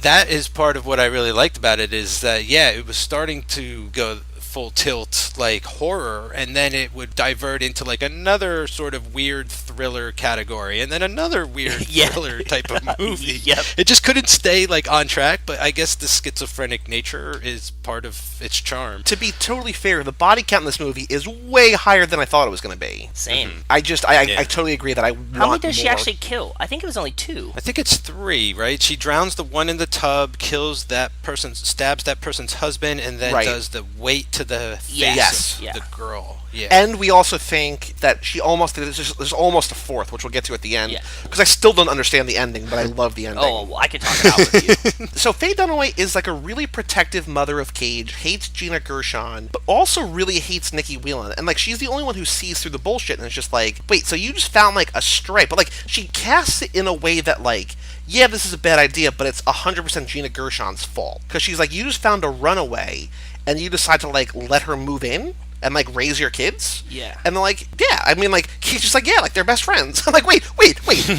that is part of what I really liked about it, is that it was starting to go full tilt like horror, and then it would divert into like another sort of weird thriller category, and then another weird thriller type of movie. Yep. It just couldn't stay like on track, but I guess the schizophrenic nature is part of its charm. To be totally fair, the body count in this movie is way higher than I thought it was going to be. Same. I totally agree that I want How many does she more. actually kill? I think it was only 2. I think it's 3, right? She drowns the one in the tub, kills that person, stabs that person's husband, and then Right. does the weight to the face Yes. of Yeah. the girl. Yeah. And we also think that there's almost a 4th, which we'll get to at the end. Yeah. Because I still don't understand the ending, but I love the ending. Oh, well, I could talk it out with you. So Faye Dunaway is like a really protective mother of Cage, hates Gina Gershon, but also really hates Nikki Whelan. And like she's the only one who sees through the bullshit and is just like, wait, so you just found like a stripe. But like she casts it in a way that like, yeah, this is a bad idea, but it's 100% Gina Gershon's fault. Because she's like, you just found a runaway and you decide to like let her move in and like raise your kids. Yeah. And they're like, yeah, I mean, like, he's just like, yeah, like they're best friends. I'm like, wait,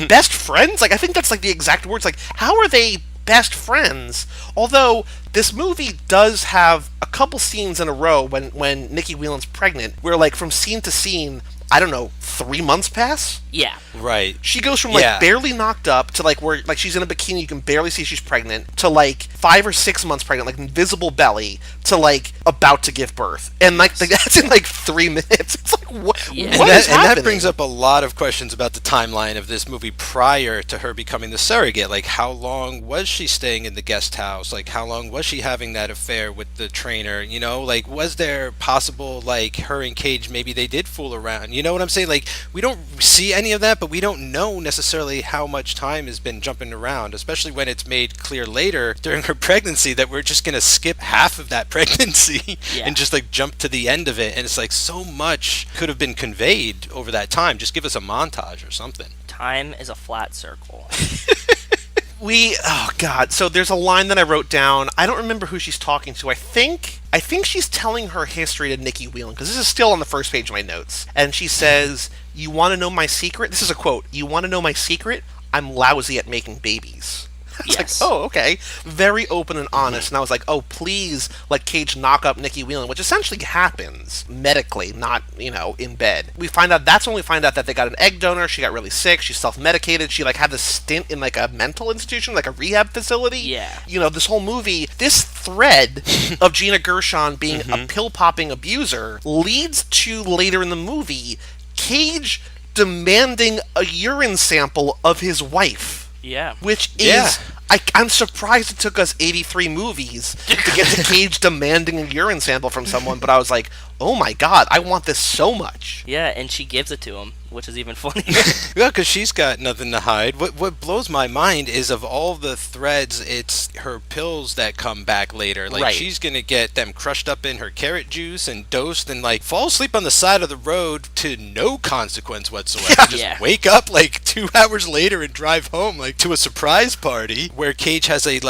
best friends? Like, I think that's like the exact words. Like, how are they best friends? Although this movie does have a couple scenes in a row when Nikki Whelan's pregnant, where like from scene to scene, I don't know, 3 months pass? Yeah. Right. She goes from, like, Yeah. barely knocked up to, like, where, like, she's in a bikini, you can barely see she's pregnant, to, like, 5 or 6 months pregnant, like, invisible belly, to, like, about to give birth. And, like that's in, like, 3 minutes. It's like, what Yeah. what is And happening? that brings up a lot of questions about the timeline of this movie prior to her becoming the surrogate. Like, how long was she staying in the guest house? Like, how long was she having that affair with the trainer? You know, like, was there possible, like, her and Cage, maybe they did fool around? You know what I'm saying? Like, we don't see any of that, but we don't know necessarily how much time has been jumping around, especially when it's made clear later during her pregnancy that we're just going to skip half of that pregnancy Yeah. and just, like, jump to the end of it. And it's like so much could have been conveyed over that time. Just give us a montage or something. Time is a flat circle. Oh god, so there's a line that I wrote down. I don't remember who she's talking to. I think she's telling her history to Nikki Whelan, because this is still on the first page of my notes. And she says, "You want to know my secret?" This is a quote. "You want to know my secret? I'm lousy at making babies." It's Yes. like, oh, okay. Very open and honest. And I was like, oh, please let Cage knock up Nikki Whelan, which essentially happens medically, not, in bed. That's when we find out that they got an egg donor. She got really sick. She's self-medicated. She, had this stint in, a mental institution, like a rehab facility. Yeah. This whole movie, this thread of Gina Gershon being a pill-popping abuser leads to, later in the movie, Cage demanding a urine sample of his wife. Yeah. Which is, Yeah. I'm surprised it took us 83 movies to get to Cage demanding a urine sample from someone, but I was like, oh my god, I want this so much. Yeah, and she gives it to him, which is even funnier. Yeah, because she's got nothing to hide. What blows my mind is of all the threads, it's her pills that come back later. Like, Right. she's going to get them crushed up in her carrot juice and dosed and, fall asleep on the side of the road to no consequence whatsoever. Just Yeah. wake up, 2 hours later and drive home, to a surprise party where Cage has a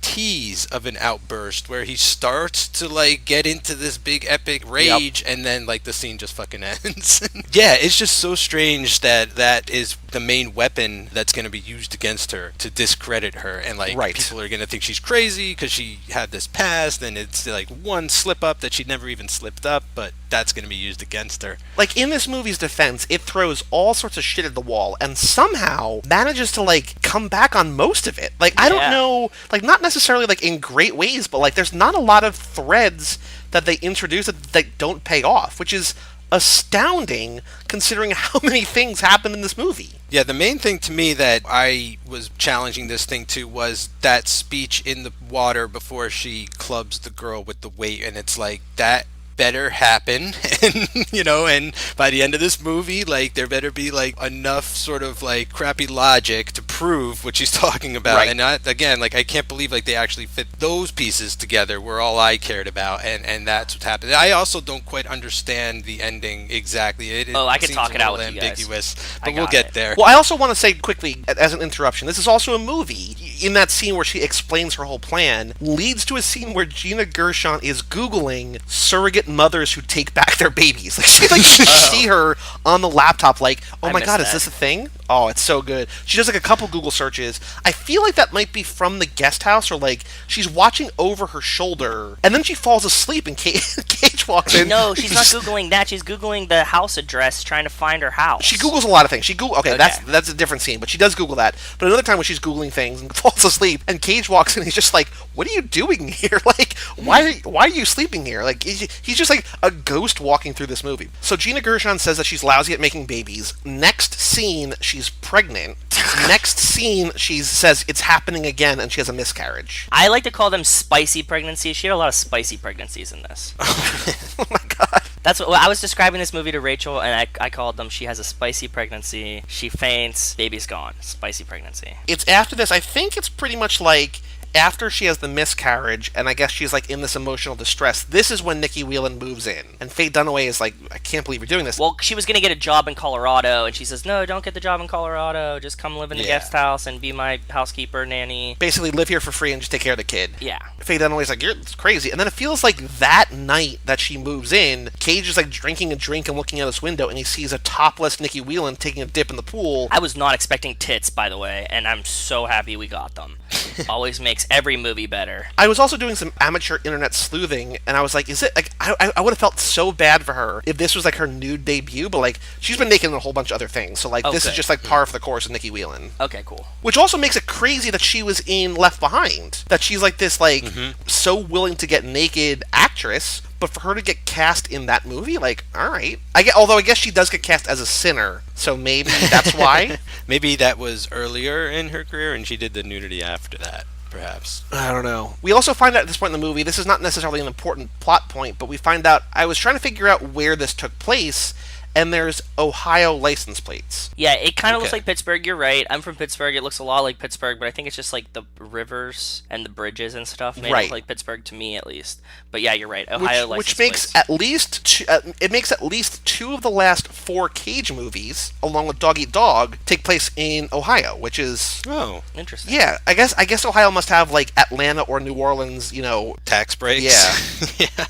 tease of an outburst where he starts to, get into this big epic rage, and then, the scene just fucking ends. Yeah, it's just so strange that is the main weapon that's going to be used against her to discredit her, and Right. people are going to think she's crazy because she had this past, and it's one slip up that she never even slipped up, but that's going to be used against her. In this movie's defense, it throws all sorts of shit at the wall and somehow manages to, come back on most of it. I don't Yeah. know, not necessarily, in great ways, but, there's not a lot of threads that they introduce that don't pay off, which is astounding considering how many things happened in this movie. Yeah, the main thing to me that I was challenging this thing to was that speech in the water before she clubs the girl with the weight, and it's that better happen, and by the end of this movie, there better be enough sort of crappy logic to prove what she's talking about. Right. And again, I can't believe they actually fit those pieces together were all I cared about, and that's what happened. I also don't quite understand the ending exactly. I could seems talk a it out little with you guys. ambiguous, I but we'll got get it. there. Well, I also want to say quickly, as an interruption, this is also a movie. In that scene where she explains her whole plan, leads to a scene where Gina Gershon is Googling surrogate mothers who take back their babies. You see her on the laptop, oh I my missed god, is that. this a thing? Oh, it's so good. She does a couple Google searches. I feel like that might be from the guest house, or she's watching over her shoulder, and then she falls asleep and Cage walks in. No, she's not Googling that. She's Googling the house address, trying to find her house. She Googles a lot of things. Okay, Okay. that's a different scene, but she does Google that. But another time when she's Googling things and falls asleep, and Cage walks in, and he's just like, "What are you doing here? Why are you sleeping here?" He's just a ghost walking through this movie. So Gina Gershon says that she's lousy at making babies. Next scene, she's pregnant. Next scene, she says it's happening again, and she has a miscarriage. I like to call them spicy pregnancies. She had a lot of spicy pregnancies in this. Oh my god. That's what I was describing this movie to Rachel, and I called them. She has a spicy pregnancy. She faints. Baby's gone. Spicy pregnancy. It's after this. I think it's pretty much after she has the miscarriage, and I guess she's in this emotional distress. This is when Nikki Whelan moves in, and Faye Dunaway is I can't believe you're doing this. Well, she was gonna get a job in Colorado, and she says, "No, don't get the job in Colorado. Just come live in the guest house and be my housekeeper, nanny." Basically, live here for free and just take care of the kid. Yeah. Faye Dunaway's you're crazy, and then it feels like that night that she moves in, Cage is drinking a drink and looking out his window, and he sees a topless Nikki Whelan taking a dip in the pool. I was not expecting tits, by the way, and I'm so happy we got them. always makes every movie better. I was also doing some amateur internet sleuthing, and I was like, is it, like, I would have felt so bad for her if this was, like, her nude debut, but, like, she's been naked in a whole bunch of other things, so, like, this is Okay. just, like, par for the course of Nikki Whelan. Okay, cool. Which also makes it crazy that she was in Left Behind. That she's, like, this, like, so willing to get naked actress, but for her to get cast in that movie, like, alright. Although I guess she does get cast as a sinner, so maybe that's why. Maybe that was earlier in her career, and she did the nudity after that, perhaps. I don't know. We also find out at this point in the movie, this is not necessarily an important plot point, but we find out, I was trying to figure out where this took place, and there's Ohio license plates. Yeah, it kind of looks Okay. like Pittsburgh. You're right. I'm from Pittsburgh. It looks a lot like Pittsburgh, but I think it's just like the rivers and the bridges and stuff made Right. it like Pittsburgh to me, at least. But yeah, you're right. Ohio license Which makes plates. at least it makes at least 2 of the last 4 Cage movies, along with Dog Eat Dog, take place in Ohio, which is Oh, Interesting. yeah. I guess Ohio must have like Atlanta or New Orleans, tax breaks. Yeah. Yeah.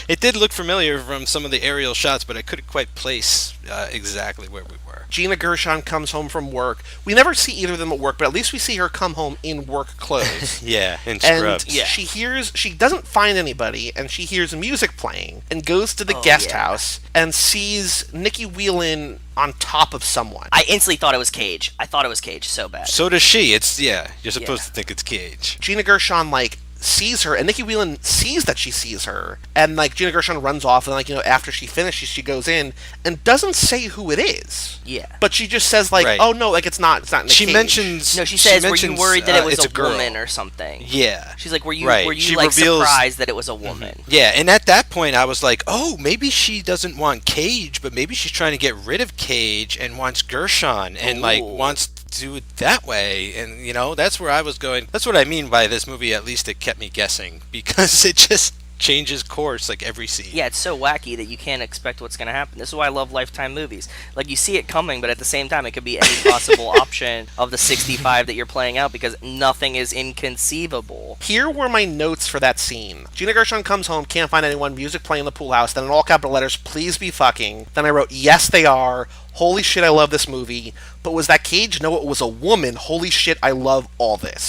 It did look familiar from some of the aerial shots, but I couldn't quite place exactly where we were. Gina Gershon comes home from work. We never see either of them at work, but at least we see her come home in work clothes. Yeah, in And scrubs. Yeah. she doesn't find anybody, and she hears music playing, and goes to the guest yeah. house, and sees Nikki Whelan on top of someone. I instantly thought it was Cage. I thought it was Cage so bad. So does she. It's, yeah, you're supposed Yeah. to think it's Cage. Gina Gershon, like, sees her, and Nikki Whelan sees that she sees her, and, like, Gina Gershon runs off, and, like, after she finishes, she goes in, and doesn't say who it is. Yeah. But she just says, like, Right. oh, no, like, it's not Nick She Cage. mentions... No, she says, "Were you mentions, worried that it was it's a girl. woman or something?" Yeah. She's like, "Were you Right. were you She like reveals- surprised that it was a woman?" Yeah, and at that point I was like, oh, maybe she doesn't want Cage, but maybe she's trying to get rid of Cage and wants Gershon and, like, Ooh. wants to do it that way. And, that's where I was going. That's what I mean by this movie, at least it kept me guessing, because it just changes course, like, every scene. Yeah, it's so wacky that you can't expect what's going to happen. This is why I love Lifetime movies. Like, you see it coming, but at the same time, it could be any possible option of the 65 that you're playing out, because nothing is inconceivable. Here were my notes for that scene. Gina Gershon comes home, can't find anyone, music playing in the pool house, then in all capital letters, please be fucking. Then I wrote, yes, they are. Holy shit, I love this movie. But was that Cage? No, it was a woman. Holy shit, I love all this.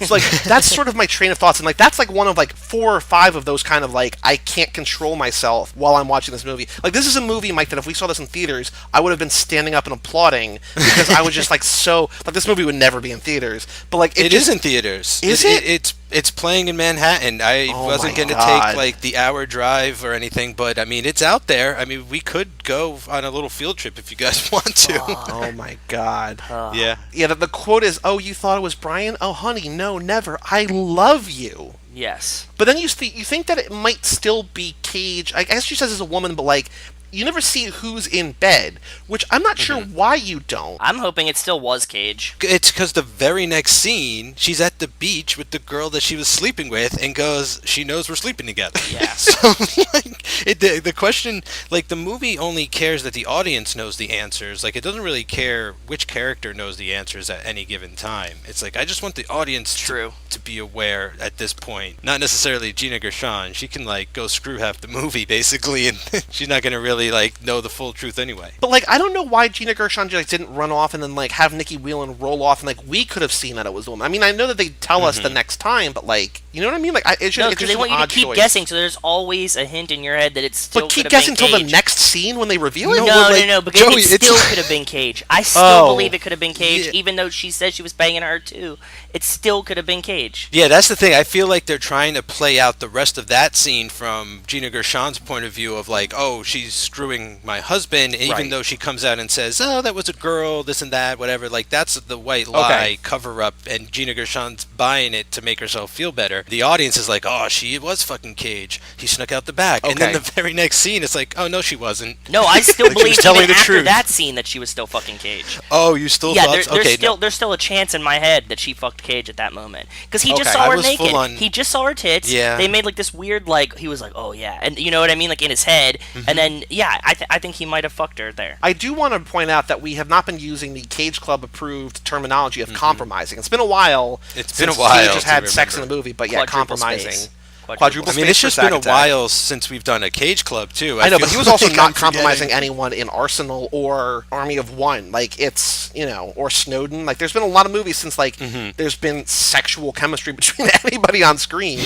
So, like, that's sort of my train of thoughts. And, like, that's, like, one of, like, 4 or 5 of those kind of, like, I can't control myself while I'm watching this movie. Like, this is a movie, Mike, that if we saw this in theaters, I would have been standing up and applauding because I was just, like, so... Like, this movie would never be in theaters. But, like, It is in theaters. Is it? It's playing in Manhattan. I Oh wasn't my going to God. take, like, the hour drive or anything, but, I mean, it's out there. I mean, we could go on a little field trip if you guys want to. Oh, my God. Yeah. Yeah, the quote is, oh, you thought it was Brian? Oh, honey, no, never. I love you. Yes. But then you think that it might still be Cage. I guess she says it's a woman, but, like, you never see who's in bed, which I'm not sure why you don't. I'm hoping it still was Cage. It's because the very next scene, she's at the beach with the girl that she was sleeping with and goes, she knows we're sleeping together. Yeah. So, like, the question, like, the movie only cares that the audience knows the answers. Like, it doesn't really care which character knows the answers at any given time. It's like, I just want the audience True. to be aware at this point. Not necessarily Gina Gershon. She can, like, go screw half the movie, basically, and she's not going to really, like, know the full truth anyway. But, like, I don't know why Gina Gershon just didn't run off and then, like, have Nikki Whelan roll off and, like, we could have seen that it was a woman. I mean, I know that they tell us the next time, but, like, you know what I mean? Like, it's No, just because they an want you to odd keep choice. guessing, so there's always a hint in your head that it's still But keep could have guessing been till the Cage. next scene when they reveal it? No, No, well, like, no, because Joey, it it's- still could have been Cage. I still Oh. believe it could have been Cage, Yeah. even though she said she was banging her too. It still could have been Cage. Yeah, that's the thing. I feel like they're trying to play out the rest of that scene from Gina Gershon's point of view of, like, oh, she's screwing my husband, even Right. though she comes out and says, oh, that was a girl, this and that, whatever. Like, that's the white lie Okay. cover-up, and Gina Gershon's buying it to make herself feel better. The audience is like, oh, she was fucking Cage. He snuck out the back. And then Okay. the very next scene, it's like, oh, no, she wasn't. No, I still Like, she was believe telling even the after truth. that scene that she was still fucking Cage. Oh, you still Yeah, thought... there's okay, still no. there's still a chance in my head that she fucked Cage at that moment because he just Okay. saw I her was naked. full on- He just saw her tits. Yeah. They made like this weird like he was like, oh yeah, and you know what I mean, like in his head, and then yeah, I think he might have fucked her there. I do want to point out that we have not been using the Cage Club approved terminology of compromising. It's been a while. It's been since a while Cage has to had sex in remember. the movie, but yeah, Quadruple compromising. space. Quadruple I mean, space it's for just been a Sack Attack. while since we've done a Cage Club too. I know, but feel he was also like not I'm compromising forgetting. anyone in Arsenal or Army of One. Like, it's, or Snowden. Like, there's been a lot of movies since, like, there's been sexual chemistry between anybody on screen.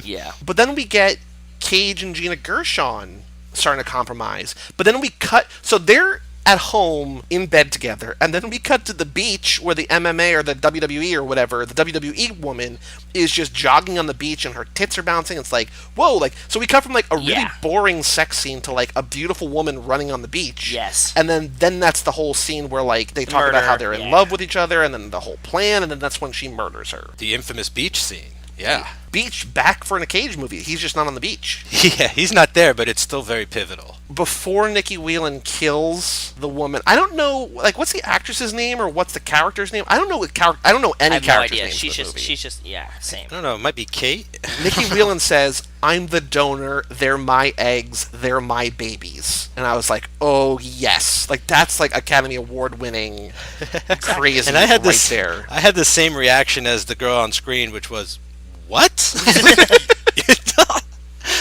Yeah. But then we get Cage and Gina Gershon starting to compromise. But then we cut... So they're at home in bed together, and then we cut to the beach where the MMA or the WWE or whatever, the WWE woman is just jogging on the beach and her tits are bouncing. It's like, whoa, like, so we cut from like a really Yeah. boring sex scene to like a beautiful woman running on the beach. Yes. And then that's the whole scene where like they talk about Murder, how they're in yeah. love with each other, and then the whole plan, and then that's when she murders her. The infamous beach scene. Yeah. Beach back for in a Cage movie. He's just not on the beach. Yeah, he's not there, but it's still very pivotal. Before Nikki Whelan kills the woman, I don't know, like, what's the actress's name or what's the character's name? I don't know I don't know I any have no character's idea. names in this movie. She's just, yeah, same. I don't know. It might be Kate. Nikki Whelan says, "I'm the donor. They're my eggs. They're my babies." And I was like, "Oh yes!" Like that's like Academy Award winning, crazy. And I had right this. there. I had the same reaction as the girl on screen, which was, "What?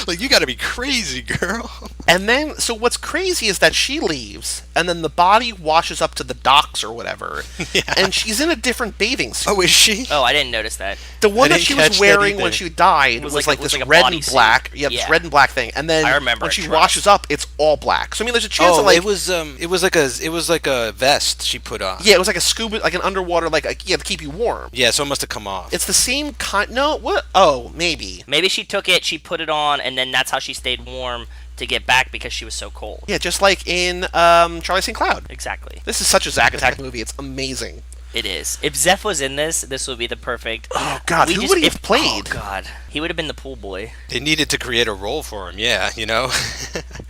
Like you got to be crazy, girl." And then, so what's crazy is that she leaves, and then the body washes up to the docks or whatever, and she's in a different bathing suit. Oh, is she? Oh, I didn't notice that. The one I that didn't she catch was that wearing when either. she died was was like like this a red and bodysuit. black. Yeah, this Yeah. red and black thing. And then I remember when a she dress. washes up, it's all black. So I mean, there's a chance Oh, that like it was like a vest she put on. yeah, it was like a scuba, like an underwater, like to keep you warm. Yeah, so it must have come off. It's the same kind. No, what? Oh, maybe. Maybe she took it, she put it on, and then that's how she stayed warm to get back because she was so cold. Yeah, just like in Charlie St. Cloud. Exactly. This is such a Zack Attack movie. It's amazing. It is. If Zeph was in this would be the perfect. Oh God, who would he have played? Oh God, he would have been the pool boy. They needed to create a role for him. Yeah, you know.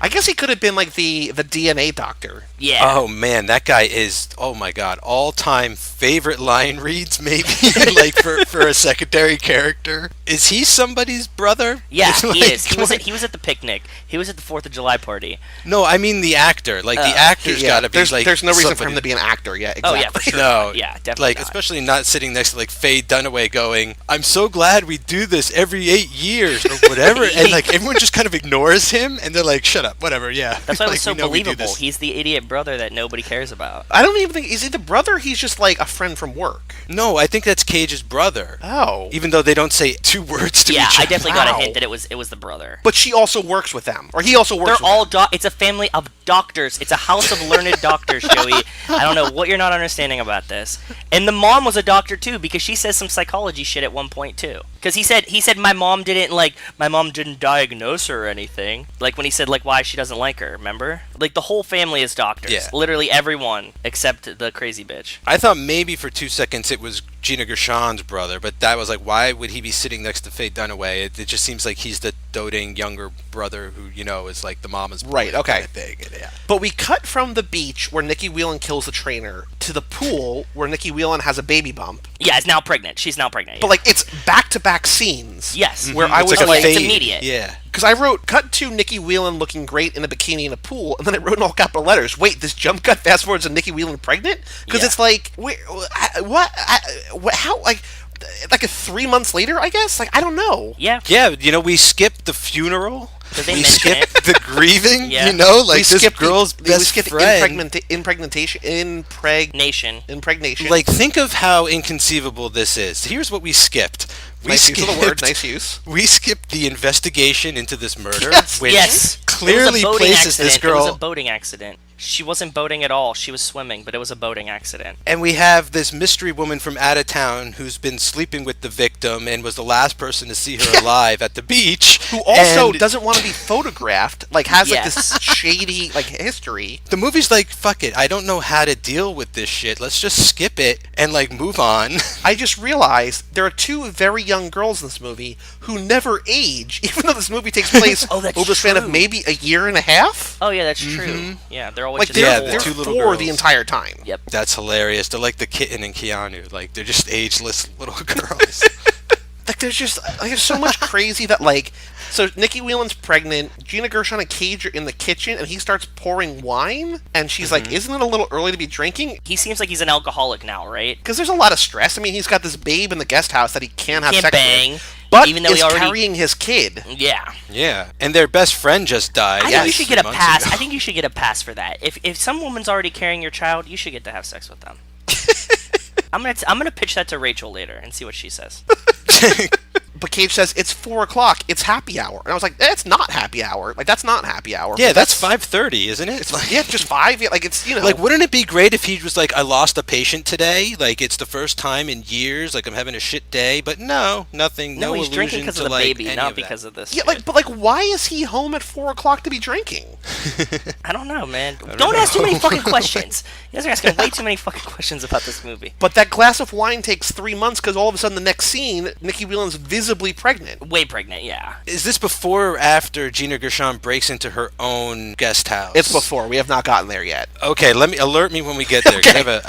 I guess he could have been like the DNA doctor. Yeah. Oh man, that guy is, oh my god, all-time favorite line reads maybe like for a secondary character. Is he somebody's brother? Yeah, It's he like, is. He was at the picnic. He was at the 4th of July party. No, I mean the actor. Like the actor's got to be there's, like there's no reason for him somebody- to be an actor. Yeah, Oh exactly. yeah, for sure. No, Yeah, definitely. Like not. especially not sitting next to like Faye Dunaway going, "I'm so glad we do this every 8 years or whatever," and like everyone just kind of ignores him and they're like, "Shut up, whatever." Yeah, That's why it Like, was so we know we do believable. this. He's the idiot brother that nobody cares about. I don't even think is he the brother. He's just like a friend from work. No, I think that's Cage's brother. Oh, Even though they don't say two words to Yeah, each I other. definitely got Wow. a hint that it was the brother. but she also works with them, or he also works. They're with all them. it's a family of doctors. It's a house of learned doctors, Joey. I don't know what you're not understanding about this. And the mom was a doctor too because she says some psychology shit at one point too. Cuz he said my mom didn't diagnose her or anything. Like when he said like why she doesn't like her, remember? Like the whole family is doctors. Yeah. Literally everyone except the crazy bitch. I thought maybe for 2 seconds it was Gina Gershon's brother, but that was like, why would he be sitting next to Faye Dunaway? It just seems like he's the doting younger brother who, you know, is like the mama's boy Right, okay. kind of thing. And, yeah. But we cut from the beach where Nikki Whelan kills the trainer to the pool where Nikki Whelan has a baby bump. Yeah, is now pregnant. She's now pregnant. But like it's back-to-back scenes. yes. Where I It's was like a like, it's fade. immediate. Yeah. because I wrote cut to Nikki Whelan looking great in a bikini in a pool, and then I wrote in all capital letters, wait, this jump cut fast forwards to Nikki Whelan pregnant? Because Yeah. it's like, wait, what, how, like a 3 months later, I guess? Like, I don't know. Yeah. Yeah, you know, we skipped the funeral. Did they We mention skipped the grieving, Yeah. you know? Like we this skipped girl's we best skipped friend. Nation. impregnation. Like, think of how inconceivable this is. Here's what we skipped. We nice use of the word, nice use. We skipped the investigation into this murder, Yes. which Yes. clearly It was a boating places this accident. It was a girl. boating accident. She wasn't boating at all. She was swimming, but it was a boating accident. And we have this mystery woman from out of town who's been sleeping with the victim and was the last person to see her alive at the beach. Who also And doesn't want to be photographed, like has like Yes. this shady like history. the movie's like, fuck it, I don't know how to deal with this shit. Let's just skip it and like move on. I just realized there are two very young girls in this movie who never age, even though this movie takes place Oh, that's over the span of true. maybe a year and a half. Oh yeah, that's true. Yeah, they're always Like just they're, the they're two little four girls. the entire time. Yep. That's hilarious. They're like the kitten and Keanu. Like, they're just ageless little girls. Like there's just like there's so much crazy that like so Nikki Whelan's pregnant, Gina Gershon and Cage are in the kitchen and he starts pouring wine and she's like, isn't it a little early to be drinking? He seems like he's an alcoholic now, right? Because there's a lot of stress. I mean, he's got this babe in the guest house that he can't have Can't sex bang. with. but even though is he already carrying his kid. Yeah. Yeah, and their best friend just died. I think you should get a 3 months pass. ago. I think you should get a pass for that. If some woman's already carrying your child, you should get to have sex with them. I'm gonna pitch that to Rachel later and see what she says. But Cage says it's 4:00. It's happy hour, and I was like, it's not happy hour. Like that's not happy hour. Yeah, that's 5:30, isn't it? It's like, yeah, just 5. Yeah, like it's like, wouldn't it be great if he was like, I lost a patient today. Like it's the first time in years. Like I'm having a shit day, but no, nothing. No, No, he's drinking allusion because to, of the like, baby, any not of that. because of this. Yeah, shit. but why is he home at 4:00 to be drinking? I don't know, man. Don't ask too many fucking questions. You guys are asking way too many fucking questions about this movie. But that glass of wine takes 3 months because all of a sudden the next scene, Nikki Whelan's visibly pregnant. Way pregnant, yeah. Is this before or after Gina Gershon breaks into her own guest house? It's before. We have not gotten there yet. Okay, alert me when we get there. 'Cause Okay.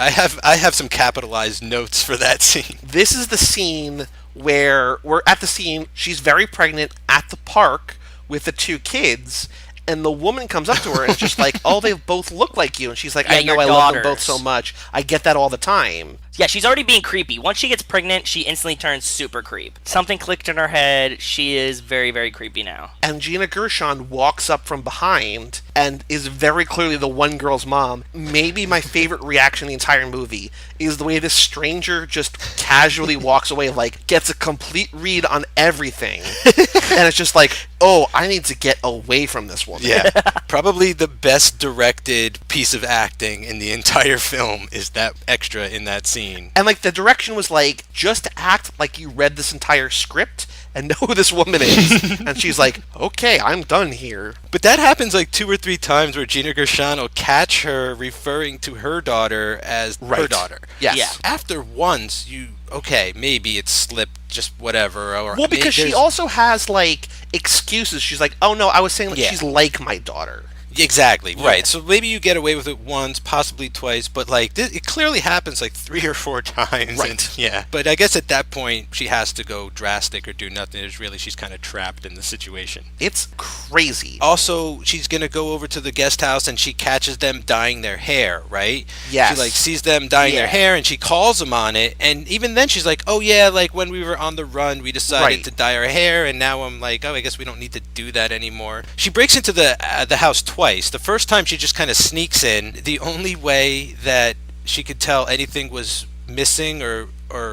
I have some capitalized notes for that scene. This is the scene where we're at the scene. She's very pregnant at the park with the 2 kids. And the woman comes up to her and is just like, oh, they both look like you. And she's like, Yeah, I know your I love them both daughters. so much. I get that all the time. Yeah, she's already being creepy. Once she gets pregnant, she instantly turns super creep. Something clicked in her head. She is very, very creepy now. And Gina Gershon walks up from behind and is very clearly the one girl's mom. Maybe my favorite reaction in the entire movie is the way this stranger just casually walks away, like, gets a complete read on everything. And it's just like, oh, I need to get away from this woman. Yeah, probably the best directed piece of acting in the entire film is that extra in that scene. And, like, the direction was like, just act like you read this entire script and know who this woman is. And she's like, okay, I'm done here. But that happens like 2 or 3 times where Gina Gershon will catch her referring to her daughter as her Right. daughter. Yes. Yeah. After once, okay, maybe it slipped, just whatever. Or Well, because she there's- also has, like, excuses. She's like, oh, no, I was saying that Yeah. she's like my daughter. Exactly, right. So maybe you get away with it once, possibly twice, but like it clearly happens like 3 or 4 times. Right. And, yeah. But I guess at that point she has to go drastic or do nothing. It's really she's kind of trapped in the situation. It's crazy. Also, she's gonna go over to the guest house and she catches them dyeing their hair, right? Yes. She like sees them dyeing their Yeah. hair and she calls them on it. And even then she's like, "Oh yeah, like when we were on the run, we decided Right. to dye our hair, and now I'm like, oh, I guess we don't need to do that anymore." She breaks into the house twice. The first time she just kind of sneaks in. The only way that she could tell anything was missing or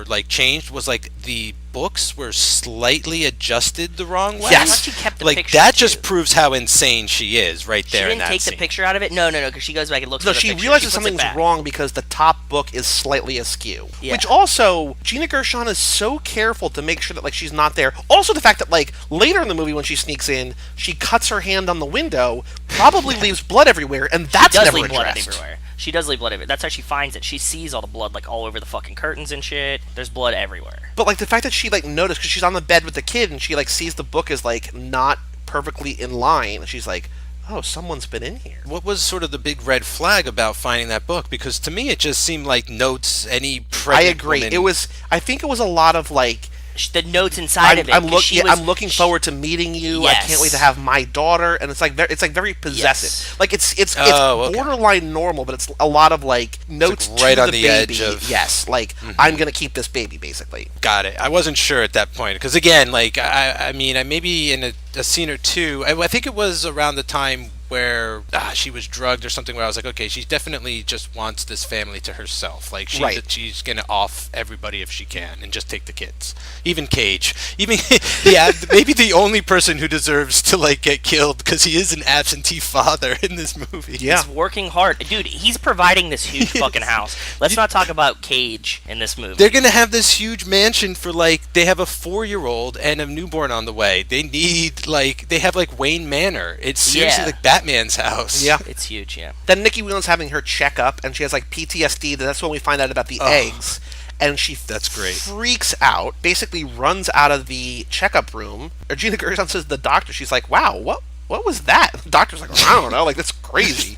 like changed was like the books were slightly adjusted the wrong way. Yes. I thought she kept the Like picture, that too. just proves how insane she is right She there in didn't that take scene. the picture out of it? No, because she goes back and looks No, at the she picture. realizes puts it something's back. wrong because the top book is slightly askew. Yeah. Which also, Gina Gershon is so careful to make sure that like she's not there. Also, the fact that like later in the movie when she sneaks in, she cuts her hand on the window, probably leaves blood everywhere, and that's She does never leave blood addressed. everywhere. She does leave blood everywhere. That's how she finds it. She sees all the blood like all over the fucking curtains and shit. There's blood everywhere. But like the fact that she like noticed because she's on the bed with the kid and she like sees the book is like not perfectly in line, and she's like, oh, someone's been in here. What was sort of the big red flag about finding that book? Because to me, it just seemed like notes any I pregnant agree. woman- I think it was a lot of like, The notes inside of it. I'm 'cause she was- I'm looking forward to meeting you. I can't Yes. wait to have my daughter, and it's like very possessive. Yes. Like it's Oh, okay. borderline normal, but it's a lot of like notes like right to on the the baby. edge of- Yes, like I'm gonna keep this baby, basically. Got it. I wasn't sure at that point because again, like I mean, I maybe in a scene or two. I think it was around the time where she was drugged or something. Where I was like, okay, she definitely just wants this family to herself. Like she's gonna off everybody if she can and just take the kids. Even Cage. Even yeah, maybe the only person who deserves to like get killed because he is an absentee father in this movie. Yeah. He's working hard. Dude, he's providing this huge fucking house. Let's not talk about Cage in this movie. They're gonna have this huge mansion for like they have a 4-year-old and a newborn on the way. They need like they have like Wayne Manor. It's seriously Yeah. like Batman's house. Yeah. It's huge, yeah. Then Nikki Whelan's having her checkup, and she has like PTSD. That's when we find out about the eggs. And she That's great. freaks out, basically runs out of the checkup room. Or Gina Gershon says to the doctor, she's like, wow, what was that? The doctor's like, I don't know, like that's crazy.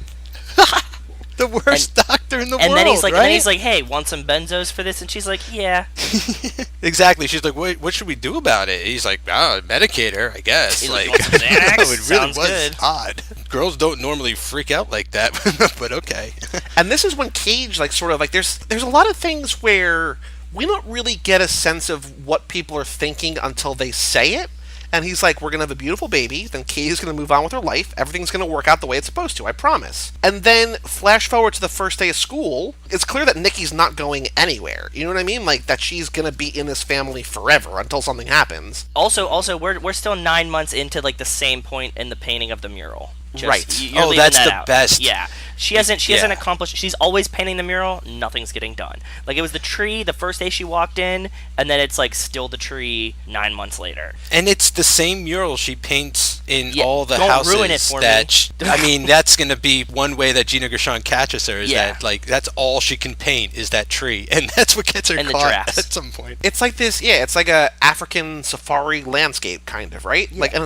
The worst doctor in the world. And then he's like, right? hey, want some benzos for this? And she's like, yeah. Exactly. She's like, what should we do about it? He's like, medicate her, I guess. He's like, like, "Want some Xanax? no, it really Sounds was good." odd. Girls don't normally freak out like that, but okay. And this is when Cage, like, sort of like, there's a lot of things where we don't really get a sense of what people are thinking until they say it. And he's like, we're going to have a beautiful baby, then Katie's going to move on with her life, everything's going to work out the way it's supposed to, I promise. And then, flash forward to the first day of school, it's clear that Nikki's not going anywhere. You know what I mean? Like, that she's going to be in this family forever until something happens. Also, we're still 9 months into, like, the same point in the painting of the mural. Right. You're leaving that's that the out. best. Yeah. She hasn't accomplished. She's always painting the mural. Nothing's getting done. Like, it was the tree the first day she walked in, and then it's like still the tree 9 months later. And it's the same mural she paints in all the don't houses. ruin it for me. I mean, that's going to be one way that Gina Gershon catches her. Is Yeah. that like that's all she can paint is that tree, and that's what gets her And the caught dress. at some point. It's like this, it's like a African safari landscape, kind of, right? Like, and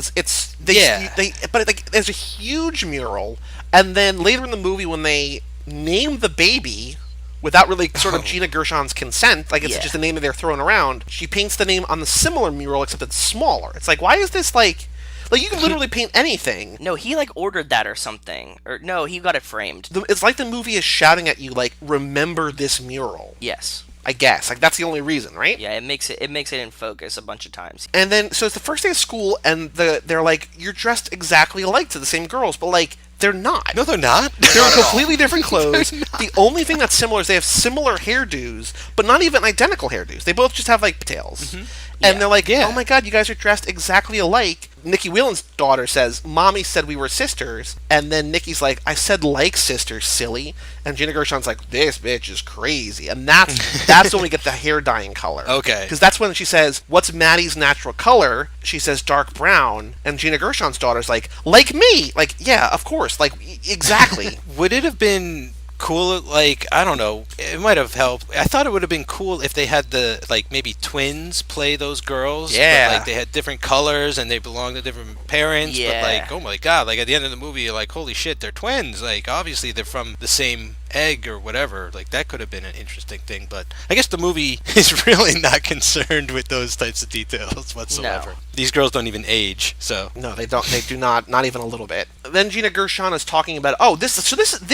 but like, there's a huge mural, and then later in the movie when they name the baby without really sort of Gina Gershon's consent, like it's just a name that they're throwing around, she paints the name on the similar mural except it's smaller. It's like, why is this like you can literally paint anything. No, he like ordered that or something. Or no, he got it framed. It's like the movie is shouting at you like, remember this mural. Yes. I guess. Like, that's the only reason, right? Yeah, it makes it in focus a bunch of times. And then, so it's the first day of school, and they're like, you're dressed exactly alike to the same girls, but like, they're not. No, they're not. They're in completely different clothes. The only thing that's similar is they have similar hairdos, but not even identical hairdos. They both just have like pigtails. And they're like, oh my god, you guys are dressed exactly alike. Nikki Whelan's daughter says, Mommy said we were sisters. And then Nikki's like, I said like sisters, silly. And Gina Gershon's like, this bitch is crazy. And that's when we get the hair dyeing color. Okay. Because that's when she says, what's Maddie's natural color? She says dark brown. And Gina Gershon's daughter's like me. Like, yeah, of course. Like, exactly. Would it have been cool? Like, I don't know. It might have helped. I thought it would have been cool if they had the, like, maybe twins play those girls. Yeah. But, like, they had different colors and they belonged to different parents. Yeah. But, like, oh my god. Like, at the end of the movie, you're like, holy shit, they're twins. Like, obviously they're from the same egg or whatever. Like, that could have been an interesting thing. But I guess the movie is really not concerned with those types of details whatsoever. No. These girls don't even age, so. No, they don't. They do not even a little bit. Then Gina Gershon is talking about, this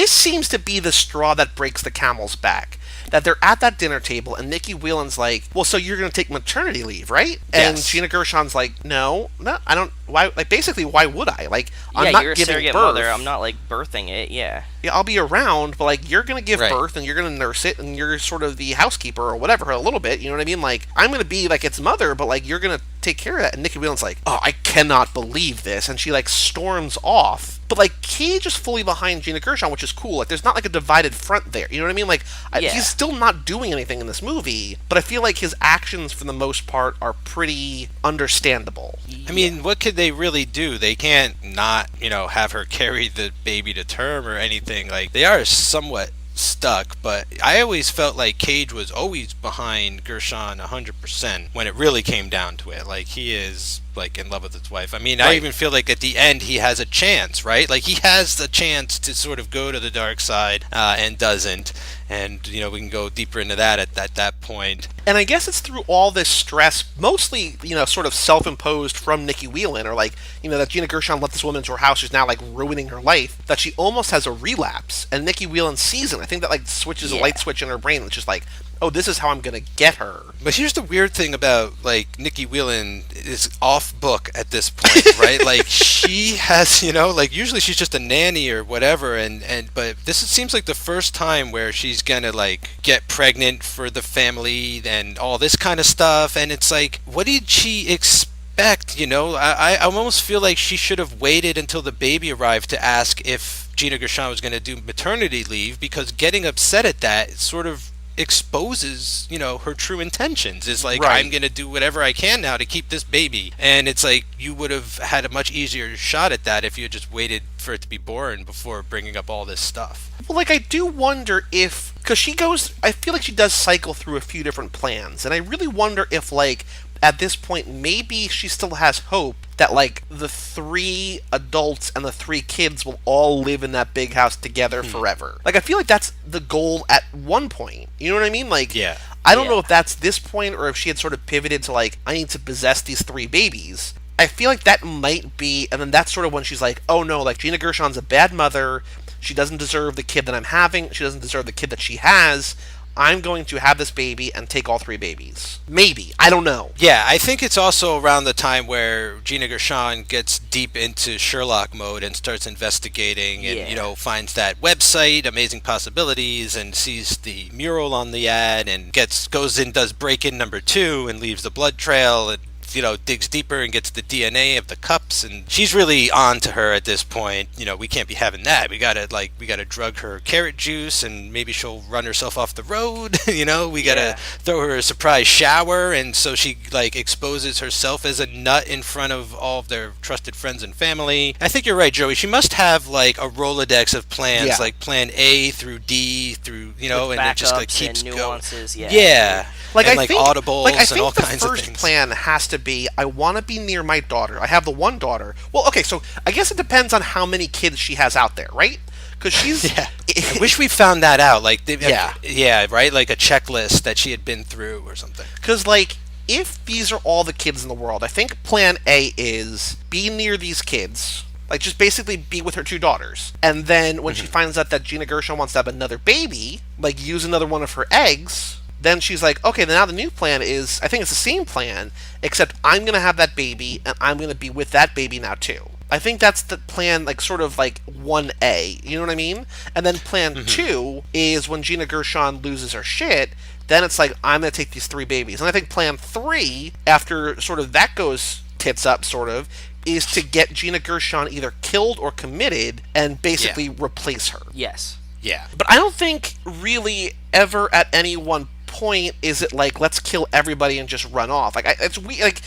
seems to be the straw that breaks the camel's back. That they're at that dinner table, and Nikki Whelan's like, well, so you're going to take maternity leave, right? And Yes. Gina Gershon's like, no, I don't. Why? Like, basically, why would I? Like, I'm Yeah, not you're a giving surrogate birth. mother. I'm not like birthing it. Yeah. Yeah, I'll be around, but like, you're going to give Right. birth, and you're going to nurse it, and you're sort of the housekeeper or whatever, a little bit. You know what I mean? Like, I'm going to be like its mother, but like, you're going to take care of that. And Nikki Whelan's like, oh, I cannot believe this, and she like storms off. But like, Cage is fully behind Gina Gershon, which is cool. Like, there's not like a divided front there. You know what I mean? Like, Yeah. he's still not doing anything in this movie, but I feel like his actions, for the most part, are pretty understandable. I mean, what could they really do? They can't not, have her carry the baby to term or anything. Like, they are somewhat stuck, but I always felt like Cage was always behind Gershon 100% when it really came down to it. Like, he is like in love with his wife. I mean, I even feel like at the end he has a chance, right? Like, he has the chance to sort of go to the dark side and doesn't. And, we can go deeper into that at that point. And I guess it's through all this stress, mostly, sort of self-imposed from Nikki Whelan, or like, that Gina Gershon let this woman into her house who's now like ruining her life, that she almost has a relapse. And Nikki Whelan sees it. I think that like switches a light switch in her brain, which is like, oh, this is how I'm going to get her. But here's the weird thing about, like, Nikki Whelan is off book at this point, right? Like, she has, usually she's just a nanny or whatever, but this seems like the first time where she's gonna, like, get pregnant for the family and all this kind of stuff, and it's like, what did she expect, I almost feel like she should have waited until the baby arrived to ask if Gina Gershon was gonna do maternity leave, because getting upset at that sort of exposes, her true intentions. Is like, Right. I'm gonna do whatever I can now to keep this baby. And it's like, you would have had a much easier shot at that if you had just waited for it to be born before bringing up all this stuff. Well, like, I do wonder if, because I feel like she does cycle through a few different plans, and I really wonder if, like, at this point, maybe she still has hope that, like, the 3 adults and the 3 kids will all live in that big house together forever. Like, I feel like that's the goal at one point. You know what I mean? Like, Yeah. I don't know if that's this point or if she had sort of pivoted to, like, I need to possess these 3 babies. I feel like that might be, and then that's sort of when she's like, oh no, like, Gina Gershon's a bad mother. She doesn't deserve the kid that I'm having. She doesn't deserve the kid that she has. I'm going to have this baby and take all 3 babies. Maybe. I don't know. Yeah, I think it's also around the time where Gina Gershon gets deep into Sherlock mode and starts investigating and, finds that website, Amazing Possibilities, and sees the mural on the ad and goes in, does break-in number 2 and leaves the blood trail and digs deeper and gets the DNA of the cups, and she's really on to her at this point. We can't be having that. We gotta drug her carrot juice, and maybe she'll run herself off the road. We gotta throw her a surprise shower, and so she exposes herself as a nut in front of all of their trusted friends and family. I think you're right, Joey. She must have a Rolodex of plans, like plan A through D through with and it just and keeps nuances. going. Yeah. I think audibles I think and all the kinds of first things. plan has to be, I want to be near my daughter. I have the one daughter. Well, okay, so I guess it depends on how many kids she has out there, right? Because she's... I wish we found that out. Right? Like a checklist that she had been through or something. Because, if these are all the kids in the world, I think plan A is be near these kids. Just basically be with her 2 daughters. And then when she finds out that Gina Gershon wants to have another baby, use another one of her eggs... Then she's like, okay, now the new plan is, I think it's the same plan, except I'm going to have that baby, and I'm going to be with that baby now, too. I think that's the plan, 1A, you know what I mean? And then plan 2 is when Gina Gershon loses her shit, then it's I'm going to take these 3 babies. And I think plan 3, after sort of that goes tits up, sort of, is to get Gina Gershon either killed or committed and basically replace her. Yes. Yeah. But I don't think really ever at any one point is it let's kill everybody and just run off. It's weird.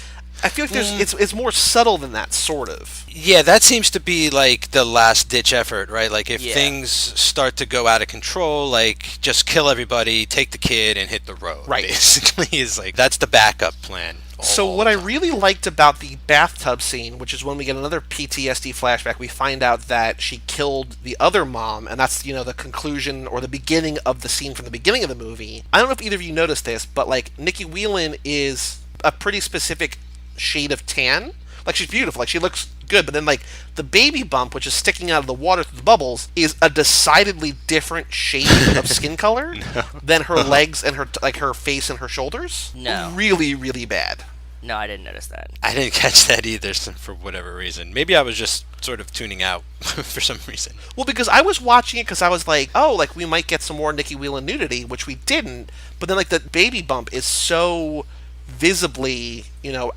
I feel like there's it's more subtle than that, sort of. Yeah, that seems to be the last ditch effort, right? If things start to go out of control, just kill everybody, take the kid, and hit the road. Right. Basically, is that's the backup plan. So what I really liked about the bathtub scene, which is when we get another PTSD flashback, we find out that she killed the other mom, and that's, the conclusion or the beginning of the scene from the beginning of the movie. I don't know if either of you noticed this, but, Nikki Whelan is a pretty specific shade of tan. She's beautiful. She looks good, but then, the baby bump, which is sticking out of the water through the bubbles, is a decidedly different shade of skin color than her legs and her, her face and her shoulders. No. Really, really bad. No, I didn't notice that. I didn't catch that either for whatever reason. Maybe I was just sort of tuning out for some reason. Well, because I was watching it because I was we might get some more Nikki Whelan nudity, which we didn't. But then, the baby bump is so visibly,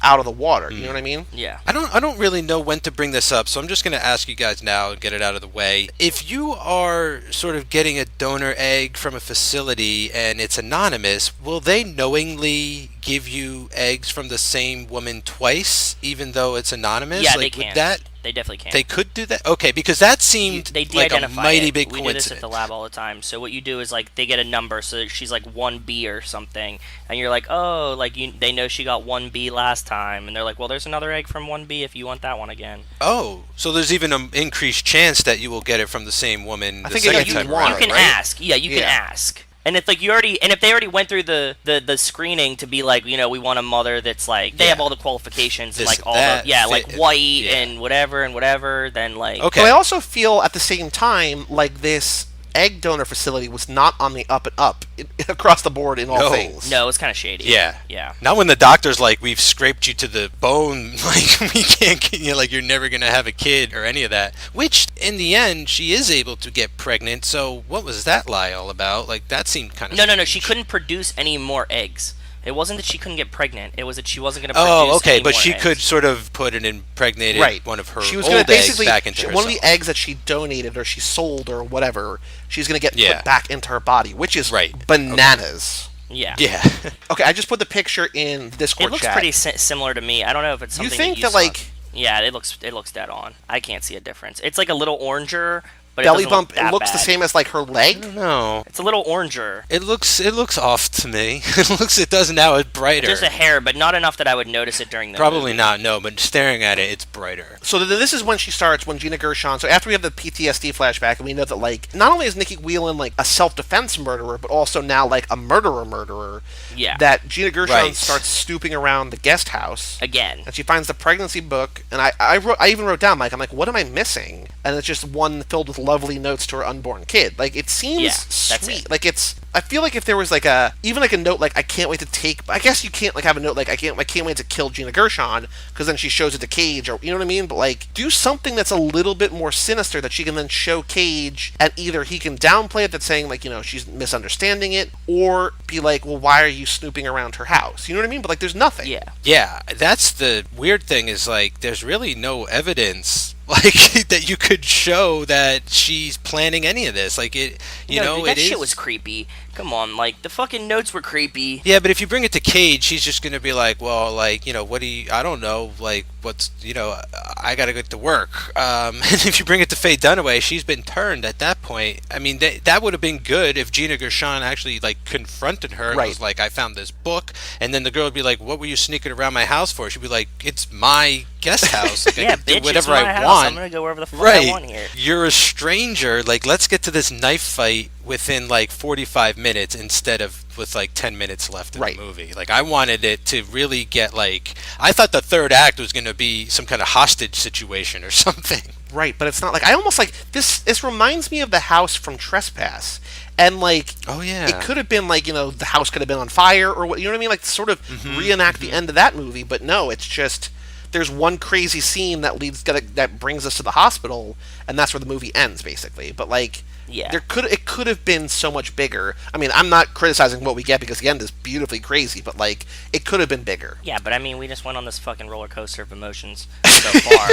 out of the water. You know what I mean? Yeah. I don't really know when to bring this up, so I'm just going to ask you guys now and get it out of the way. If you are sort of getting a donor egg from a facility and it's anonymous, will they knowingly give you eggs from the same woman twice, even though it's anonymous? Yeah, they can. They definitely can. They could do that? Okay, because that seemed they like a mighty it. big we coincidence. do this at the lab all the time. So what you do is they get a number, so she's 1B or something, and you're they know she got 1B last time, and they're well, there's another egg from 1B if you want that one again. Oh, so there's even an increased chance that you will get it from the same woman the think second you time want around. You can right? ask. Yeah, you can ask. And if if they already went through the screening to be we want a mother that's they have all the qualifications This, and all that, the white yeah. and whatever, then Okay. But I also feel at the same time this egg donor facility was not on the up and up across the board in all things. No, it's kind of shady. Yeah. Yeah. Not when the doctor's we've scraped you to the bone, we can't get you, you're never going to have a kid or any of that. Which, in the end, she is able to get pregnant, so what was that lie all about? That seemed kind of... No, she couldn't produce any more eggs. It wasn't that she couldn't get pregnant. It was that she wasn't going to produce Oh, okay, any but more she eggs. could sort of put an impregnated one of her she was old gonna eggs basically back into one of herself. the eggs that she donated or she sold or whatever, she's going to get Yeah. put back into her body, which is Right. bananas. Yeah. Yeah. Okay, I just put the picture in the Discord It looks chat. pretty similar to me. I don't know if it's You something think that that, you saw. Yeah, it looks dead on. I can't see a difference. It's a little oranger, but belly it doesn't bump, look that it looks bad. the same as her leg? No. It's a little oranger. It looks off to me. It does now. It's brighter. Just a hair, but not enough that I would notice it during the Probably movie. not, no, but staring at it, it's brighter. So this is when she starts, when Gina Gershon... So after we have the PTSD flashback, and we know that, not only is Nikki Whelan, a self-defense murderer, but also now, a murderer, Yeah. that Gina Gershon Right. starts snooping around the guest house. Again. And she finds the pregnancy book, and I even wrote down, I'm what am I missing? And it's just one filled with lovely notes to her unborn kid. Like, it seems that's sweet. it. Like, I feel like if there was like even like a note like I can't wait to take. I guess you can't like have a note like I can't wait to kill Gina Gershon, because then she shows it to Cage, or you know what I mean. But like, do something that's a little bit more sinister that she can then show Cage, and either he can downplay it, that's saying like, you know, she's misunderstanding it, or be like, well, why are you snooping around her house? You know what I mean? But like, there's nothing. Yeah, that's the weird thing, is like there's really no evidence like that you could show that she's planning any of this. Like, it, you know, dude, that it shit is. was creepy. Come on, like the fucking notes were creepy. Yeah, but if you bring it to Cage, he's just gonna be like, well, like, you know, what do you? I don't know, like, what's, you know, I gotta get to work. And if you bring it to Faye Dunaway, she's been turned at that point. I mean, that would have been good if Gina Gershon actually like confronted her and was like, I found this book, and then the girl would be like, what were you sneaking around my house for? She'd be like, it's my guest house. Like, Yeah, I can do bitch, whatever it's my I house. want. I'm gonna go wherever the fuck Right. I want here. You're a stranger. Like, let's get to this knife fight within like 45 minutes instead of with like 10 minutes left in the movie. Like, I wanted it to really get like, I thought the third act was going to be some kind of hostage situation or something. Right, but it's not. Like, I almost like this reminds me of the house from Trespass. And like, oh yeah, it could have been like, you know, the house could have been on fire or what, you know what I mean? Like, sort of reenact the end of that movie, but no, it's just there's one crazy scene that brings us to the hospital, and that's where the movie ends basically. But like, it could have been so much bigger. I mean, I'm not criticizing what we get because the end is beautifully crazy, but like, it could have been bigger. Yeah, but I mean, we just went on this fucking roller coaster of emotions so far.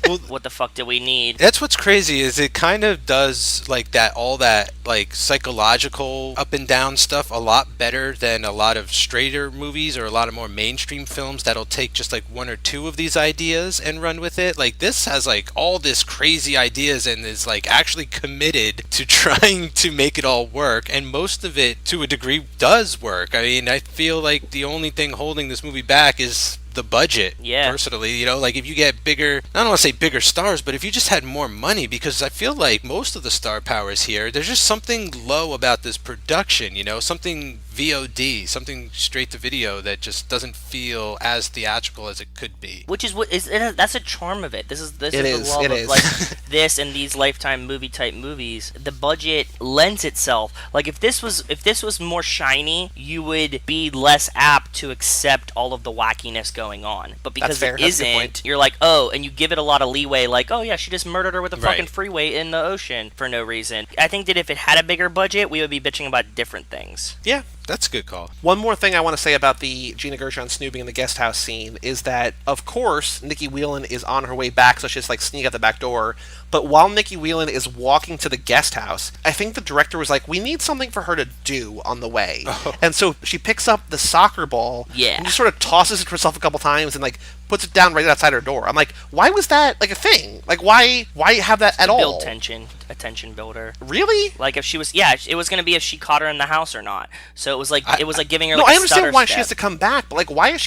Well, what the fuck do we need? That's what's crazy, is it kind of does like that, all that like psychological up and down stuff a lot better than a lot of straighter movies or a lot of more mainstream films that'll take just like one or two of these ideas and run with it. Like, this has like all this crazy ideas and is like actually committed to trying to make it all work, and most of it to a degree does work. I mean, I feel like the only thing holding this movie back is the budget. Personally, you know, like if you get bigger, I don't want to say bigger stars, but if you just had more money, because I feel like most of the star powers here, there's just something low about this production, you know, something VOD, something straight to video that just doesn't feel as theatrical as it could be. Which is what is it, that's a charm of it. This is the love of like this and these Lifetime movie type movies. The budget lends itself. Like, if this was more shiny, you would be less apt to accept all of the wackiness going on. But because it isn't, you're like, oh, and you give it a lot of leeway. Like, oh yeah, she just murdered her with a fucking freeway in the ocean for no reason. I think that if it had a bigger budget, we would be bitching about different things. Yeah. That's a good call. One more thing I want to say about the Gina Gershon snooping in the guest house scene is that, of course, Nikki Whelan is on her way back, so she just like sneak out the back door. But while Nikki Whelan is walking to the guest house, I think the director was like, we need something for her to do on the way. And so she picks up the soccer ball and just sort of tosses it to herself a couple times and like puts it down right outside her door. I'm like, why was that like a thing? Like, why have that at all? Build tension, a tension builder. Really? Like, if she was, it was going to be if she caught her in the house or not. So it was like giving her. No, like, I understand why she has to come back, but like, why is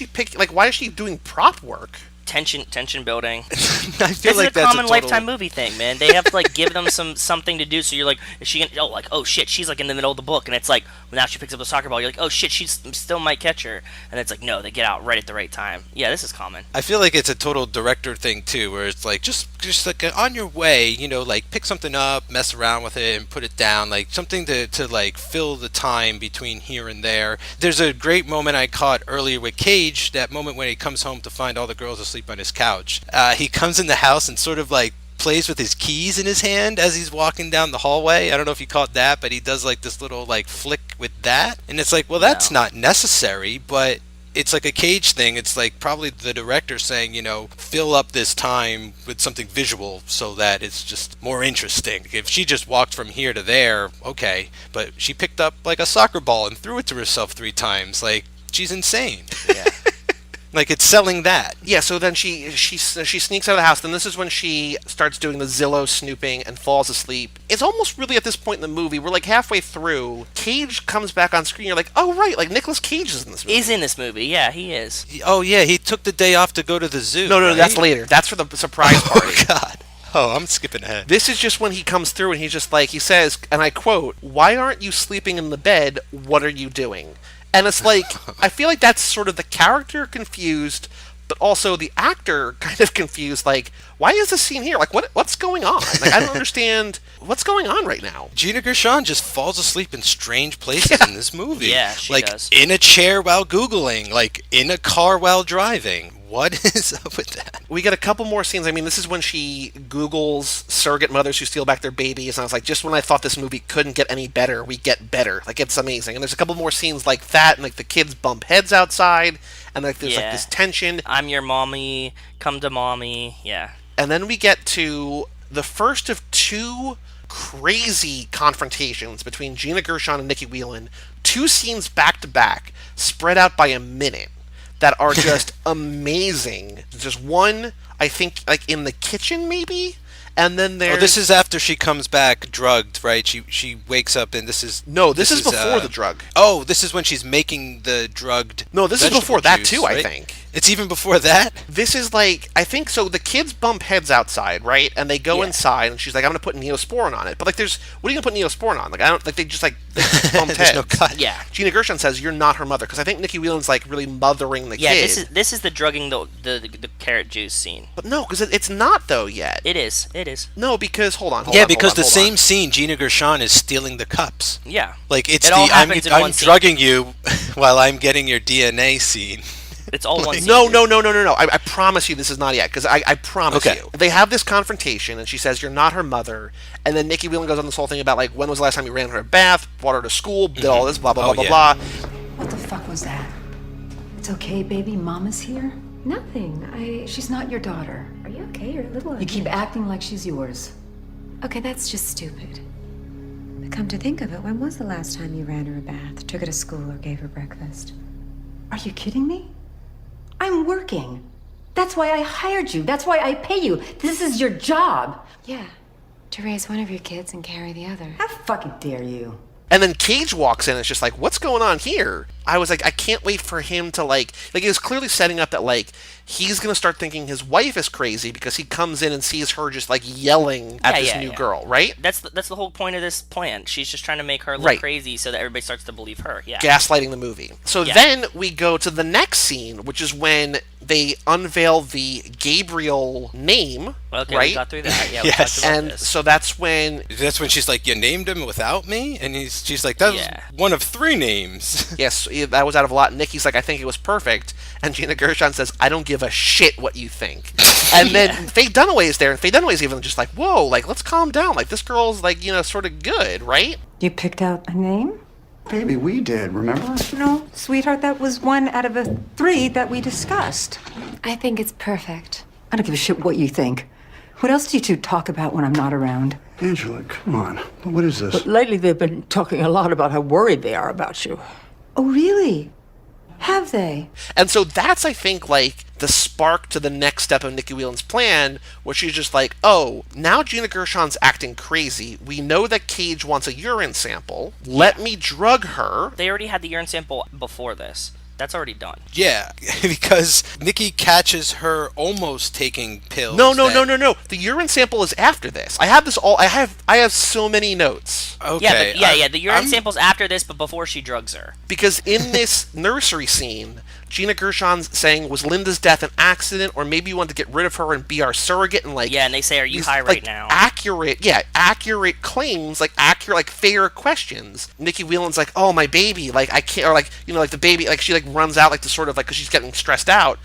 she doing prop work? Tension building. I feel this like is a that's common a total... Lifetime movie thing, man. They have to like give them something to do. So you're like, is she gonna, oh shit, she's like in the middle of the book, and it's like, well, now she picks up the soccer ball. You're like, oh shit, she still might catch her, and it's like, no, they get out right at the right time. Yeah, this is common. I feel like it's a total director thing too, where it's like just like on your way, you know, like pick something up, mess around with it, and put it down, like something to like fill the time between here and there. There's a great moment I caught earlier with Cage, that moment when he comes home to find all the girls asleep on his couch. He comes in the house and sort of like plays with his keys in his hand as he's walking down the hallway. I don't know if you caught that, but he does like this little like flick with that, and it's like, well, that's not necessary, but it's like a Cage thing. It's like probably the director saying, you know, fill up this time with something visual so that it's just more interesting. If she just walked from here to there, okay, but she picked up like a soccer ball and threw it to herself 3 times. Like, she's insane. Yeah. Like, it's selling that. Yeah, so then she sneaks out of the house. Then this is when she starts doing the Zillow snooping and falls asleep. It's almost really at this point in the movie, we're like halfway through, Cage comes back on screen. You're like, oh, right, like Nicolas Cage is in this movie. He's in this movie, yeah, he is. Oh, yeah, he took the day off to go to the zoo. No, right? that's later. That's for the surprise party. Oh, God. Oh, I'm skipping ahead. This is just when he comes through and he's just like, he says, and I quote, "Why aren't you sleeping in the bed? What are you doing?" And it's like, I feel like that's sort of the character confused but also the actor kind of confused, like, why is this scene here? Like, what's going on? Like, I don't understand what's going on right now. Gina Gershon just falls asleep in strange places in this movie. Yeah, she like, does. in a chair while Googling, like, in a car while driving. What is up with that? We get a couple more scenes. I mean, this is when she Googles surrogate mothers who steal back their babies, and I was like, just when I thought this movie couldn't get any better, we get better. Like, it's amazing. And there's a couple more scenes like that, and like the kids bump heads outside, and like there's like this tension. I'm your mommy, come to mommy, yeah. And then we get to the first of two crazy confrontations between Gina Gershon and Nikki Whelan. 2 scenes back to back, spread out by a minute, that are just amazing. Just one, I think, like in the kitchen maybe, and then there's... Oh, this is after she comes back drugged, right? She wakes up and this is... No, this is before the drug. Oh, this is when she's making the drugged... No, this is before that too, right? I think. It's even before that? This is like, I think, so the kids bump heads outside, right? And they go inside, and she's like, I'm going to put Neosporin on it. But like, there's, what are you going to put Neosporin on? Like, I don't, like, they just like, they bumped heads. No cut. Yeah. Gina Gershon says, you're not her mother, because I think Nikki Whelan's like really mothering the kid. Yeah, this is the drugging the carrot juice scene. But no, because it's not though yet. It is. No, because, hold on. Because the same scene, Gina Gershon is stealing the cups. Yeah. Like, it's It all happens in I'm one scene. drugging you while I'm getting your DNA scene. It's all one scene. No. I promise you this is not yet, because I promise you. They have this confrontation, and she says, you're not her mother, and then Nikki Whelan goes on this whole thing about, like, when was the last time you ran her a bath, brought her to school, did all this, blah, blah, blah, blah. What the fuck was that? It's okay, baby. Mama's here. Nothing. She's not your daughter. Are you okay? You're a little... You keep acting like she's yours. Okay, that's just stupid. But come to think of it, when was the last time you ran her a bath, took her to school, or gave her breakfast? Are you kidding me? I'm working. That's why I hired you. That's why I pay you. This is your job. Yeah. To raise one of your kids and carry the other. How fucking dare you? And then Cage walks in and it's just like, what's going on here? I was like, I can't wait for him to like he was clearly setting up that like he's going to start thinking his wife is crazy because he comes in and sees her just like yelling at this new girl, right? That's the whole point of this plan. She's just trying to make her look crazy so that everybody starts to believe her. Yeah. Gaslighting the movie. So then we go to the next scene, which is when they unveil the Gabriel name, okay, right? We got through that. Yeah, yes. And this. So that's when she's like, you named him without me? And she's like, that was one of 3 names. Yes, that was out of a lot. Nikki's like, I think it was perfect. And Gina Gershon says, I don't give a shit what you think. And then Faye Dunaway's there, and Faye Dunaway's even just like, whoa, like, let's calm down. Like, this girl's, like, sort of good, right? You picked out a name? Baby, we did, remember? No, sweetheart, that was 1 out of the 3 that we discussed. I think it's perfect. I don't give a shit what you think. What else do you two talk about when I'm not around? Angela, come on. What is this? But lately they've been talking a lot about how worried they are about you. Oh, really? Have they? And so that's, I think, like, the spark to the next step of Nikki Whelan's plan, where she's just like, oh, now Gina Gershon's acting crazy. We know that Cage wants a urine sample. Let me drug her. They already had the urine sample before this. That's already done. Yeah, because Nikki catches her almost taking pills. No. The urine sample is after this. I have this all. I have so many notes. Okay. Yeah. The urine sample's after this, but before she drugs her. Because in this nursery scene, Gina Gershon's saying, was Linda's death an accident, or maybe you want to get rid of her and be our surrogate, and like... Yeah, and they say, are you high right now? Accurate claims, like fair questions. Nikki Whelan's like, oh, my baby, like, I can't, or like, like the baby, like, she like runs out, like, to sort of, like, because she's getting stressed out.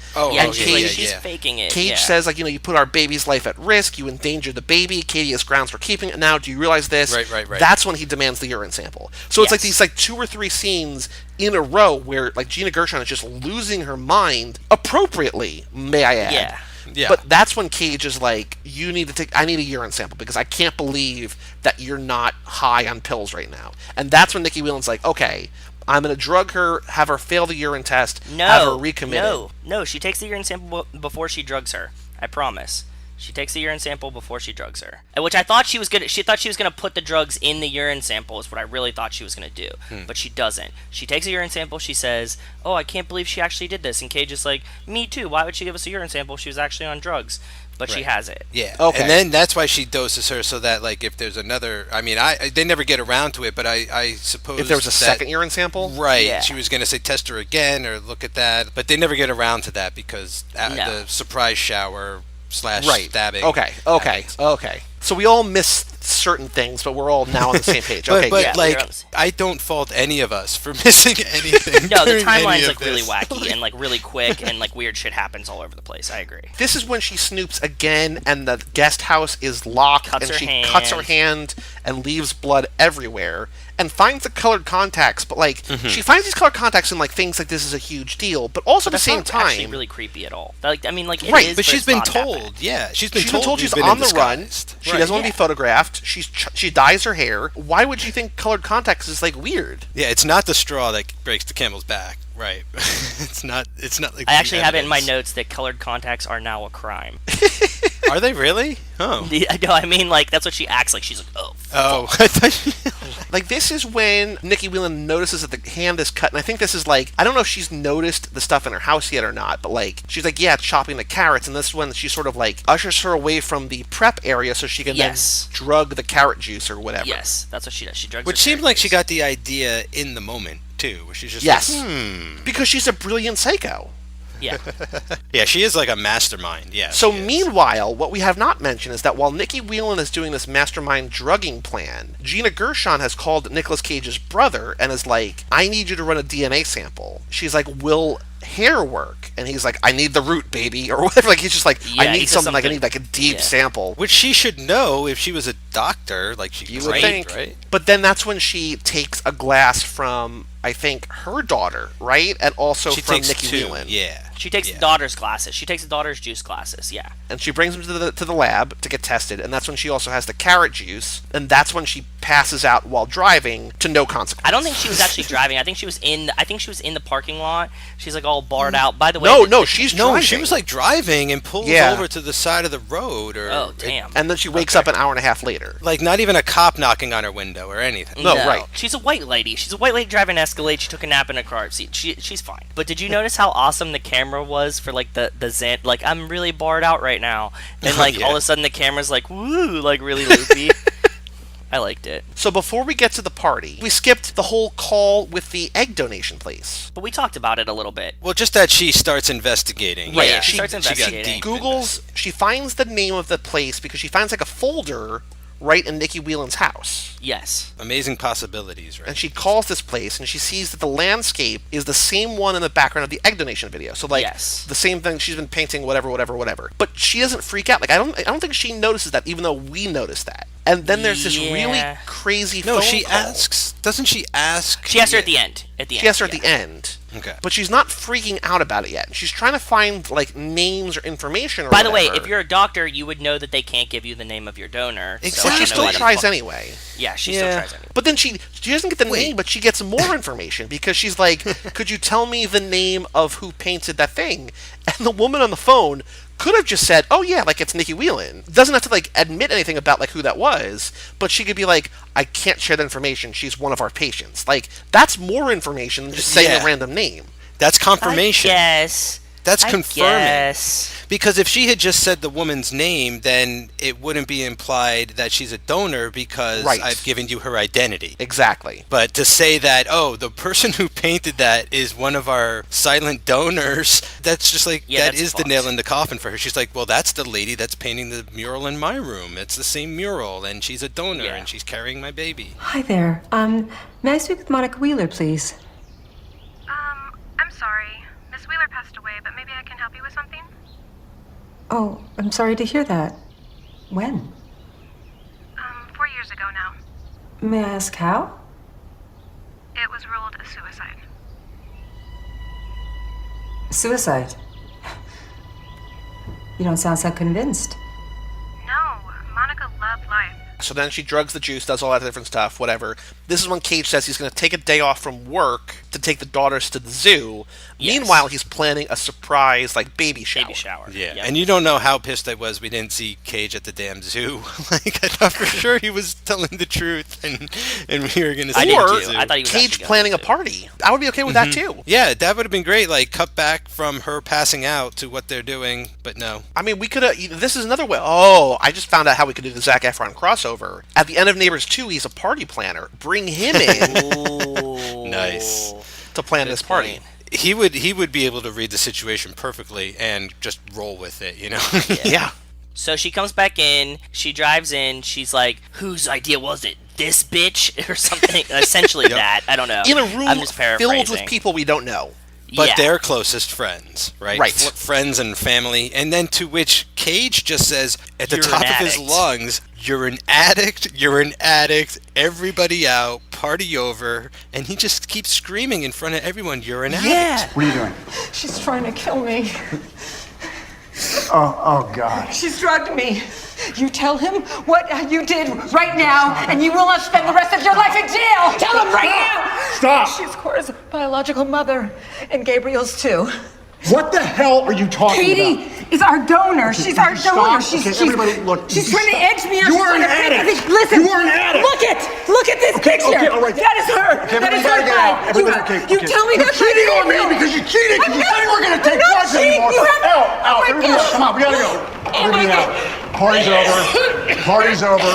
She's faking it. Cage says, like, you put our baby's life at risk, you endanger the baby, Katie has grounds for keeping it now, do you realize this? Right. That's when he demands the urine sample. So it's like these, like, 2 or 3 scenes in a row where, like, Gina Gershon is just losing her mind, appropriately, may I add. Yeah. But that's when Cage is like, I need a urine sample because I can't believe that you're not high on pills right now. And that's when Nikki Whelan's like, okay, I'm going to drug her, have her fail the urine test, have her recommitted. No, she takes the urine sample before she drugs her. I promise. She takes the urine sample before she drugs her. Which I thought she was gonna. She thought she was gonna put the drugs in the urine sample. Is what I really thought she was gonna do. But she doesn't. She takes a urine sample. She says, "Oh, I can't believe she actually did this." And Cage is like, "Me too. Why would she give us a urine sample? She was actually on drugs." but she has it. Yeah. Okay. And then that's why she doses her so that, like, if there's another... I mean, they never get around to it, but I suppose If there was a that, second urine sample? Right. Yeah. She was going to say test her again or look at that. But they never get around to that because the surprise shower / stabbing. Okay. So we all missed certain things, but we're all now on the same page. Okay, But yeah. like, we're on the same- I don't fault any of us for missing anything. No, the during any timeline's of like really this. wacky and like really quick, and like weird shit happens all over the place. I agree. This is when she snoops again, and the guest house is locked, Cuts and her she hand. cuts her hand and leaves blood everywhere, and finds the colored contacts. But like, she finds these colored contacts and like thinks like this is a huge deal, but also at the That's same not time, actually really creepy at all. Like, I mean, like it Right, is, But she's it's been not that told. bad. Yeah, she's been she's been told you've she's been on the run. disguised. She Right. doesn't want to yeah. be photographed. She dyes her hair. Why would you think colored contacts is like weird? Yeah, it's not the straw that breaks the camel's back. Right. it's not. It's not like. I actually the have it in my evidence. notes that colored contacts are now a crime. Are they really? Oh. No, I mean like that's what she acts like. She's like, oh. Oh. I thought Like, this is when Nikki Whelan notices that the hand is cut, and I think this is like, I don't know if she's noticed the stuff in her house yet or not, but like, she's like, yeah, chopping the carrots, and this is when she sort of like ushers her away from the prep area so she can Yes. then drug the carrot juice or whatever. Yes, that's what she does. She drugs. Which her seemed like she characters. got the idea in the moment too, where she's just Yes. like, Because she's a brilliant psycho. Yeah. Yeah, she is like a mastermind. Yeah. So she is. meanwhile, what we have not mentioned is that while Nikki Whelan is doing this mastermind drugging plan, Gina Gershon has called Nicolas Cage's brother and is like, I need you to run a DNA sample. She's like, will hair work? And he's like, I need the root, baby, or whatever. Like, he's just like, Yeah, I he need says something like, I something- need like a deep yeah. sample. Which she should know if she was a doctor, like she You would trained, think. right? But then that's when she takes a glass from, I think, her daughter, right? And also She from takes Nikki two. Whelan. Yeah. She takes the daughter's glasses. She takes the daughter's juice glasses. Yeah. And she brings them to the lab to get tested, and that's when she also has the carrot juice, and that's when she passes out while driving to no consequence. I don't think she was actually driving. I think she was in. I think she was in the parking lot. She's like all barred out. By the way, No, she's No, driving. she was like driving and pulled Yeah. over to the side of the road, or Oh damn. And then she wakes up an hour and a half later. like not even a cop knocking on her window or anything. No, right. She's a white lady. She's a white lady driving an Escalade. She took a nap in a car seat. She's fine. But did you notice how awesome the camera was for like the Zen? Like I'm really barred out right now, and like Yeah. all of a sudden the camera's like woo, like really loopy. I liked it. So before we get to the party, we skipped the whole call with the egg donation place. But we talked about it a little bit. Well, just that she starts investigating. Right, Yeah, she starts got investigating. deep Google's, she finds the name of the place because she finds like a folder right in Nikki Whelan's house. Yes. Amazing possibilities, right? And she calls this place and she sees that the landscape is the same one in the background of the egg donation video. So like Yes. the same thing she's been painting, whatever. But she doesn't freak out. Like I don't think she notices that, even though we noticed that. And then there's this really Yeah. crazy No, phone she call. asks. Doesn't she ask? She asked her at the end. She asked her at yeah. the end. Okay. But she's not freaking out about it yet. She's trying to find like names or information or By the way, whatever. if you're a doctor, you would know that they can't give you the name of your donor. so Exactly. I She don't know still why the tries fuck- anyway. Yeah, she Yeah. still tries anyway. But then she doesn't get the name, but she gets more information because she's like, could you tell me the name of who painted that thing? And the woman on the phone could have just said, oh yeah, like it's Nikki Whelan. Doesn't have to like admit anything about like who that was, but she could be like, I can't share that information. She's one of our patients. Like, that's more information than just saying Yeah. a random name. That's confirmation. Yes. That's confirming. Yes. Because if she had just said the woman's name, then it wouldn't be implied that she's a donor because Right. I've given you her identity. Exactly. But to say that, oh, the person who painted that is one of our silent donors, that's just like, Yeah, that that's is the fucked. nail in the coffin for her. She's like, well, that's the lady that's painting the mural in my room. It's the same mural, and she's a donor, Yeah. and she's carrying my baby. Hi there. May I speak with Monica Wheeler, please? I'm sorry. Miss Wheeler passed away, but maybe I can help you with something? Oh, I'm sorry to hear that. When? 4 years ago now. May I ask how? It was ruled a suicide. Suicide. You don't sound so convinced. No, Monica loved life. So then she drugs the juice, does all that different stuff, whatever. This is when Cage says he's going to take a day off from work to take the daughters to the zoo. Yes. Meanwhile, he's planning a surprise, like, baby shower. Baby shower. Yeah, Yep. and you don't know how pissed I was we didn't see Cage at the damn zoo. Like, I thought for sure he was telling the truth, and we were going to see Or the zoo. I thought he was Cage actually planning a going to. party. I would be okay with that, too. Yeah, that would have been great. Like, cut back from her passing out to what they're doing, but no. I mean, we could have... This is another way... Oh, I just found out how we could do the Zac Efron crossover. At the end of Neighbors 2, he's a party planner. Bring him in Ooh. Nice. to plan this party. point. He would be able to read the situation perfectly and just roll with it, you know? Yeah. So she comes back in, she drives in, she's like, whose idea was it? This bitch? Or something. Essentially that. I don't know. In a room I'm just paraphrasing. filled with people we don't know. But Yeah. they're closest friends, right? Right. Friends and family. And then to which Cage just says at the You're top an of his addict. lungs, you're an addict, everybody out, party over. And he just keeps screaming in front of everyone, you're an addict. What are you doing? She's trying to kill me. Oh, God. She's drugged me. You tell him what you did right now, and you will not spend the rest of your life in jail. Tell him right now. Stop! She's Cora's biological mother, and Gabriel's too. What the hell are you talking Katie about? is our donor. She's our donor. Stop. Okay, everybody, look. She's trying to edge me. Or You she's are an trying to addict. Listen. You are an addict. Look at this picture. Okay, all right. That is her. Okay, That is everybody her. get out. Fine. Everybody, okay. You tell me You're that's cheating not on me Gabriel. because you cheated. You said you weren't going to take I'm not drugs cheating. anymore. You have- Out. Oh my Everybody, God. come on. We got to go. Everybody out. Party's over. Party's over.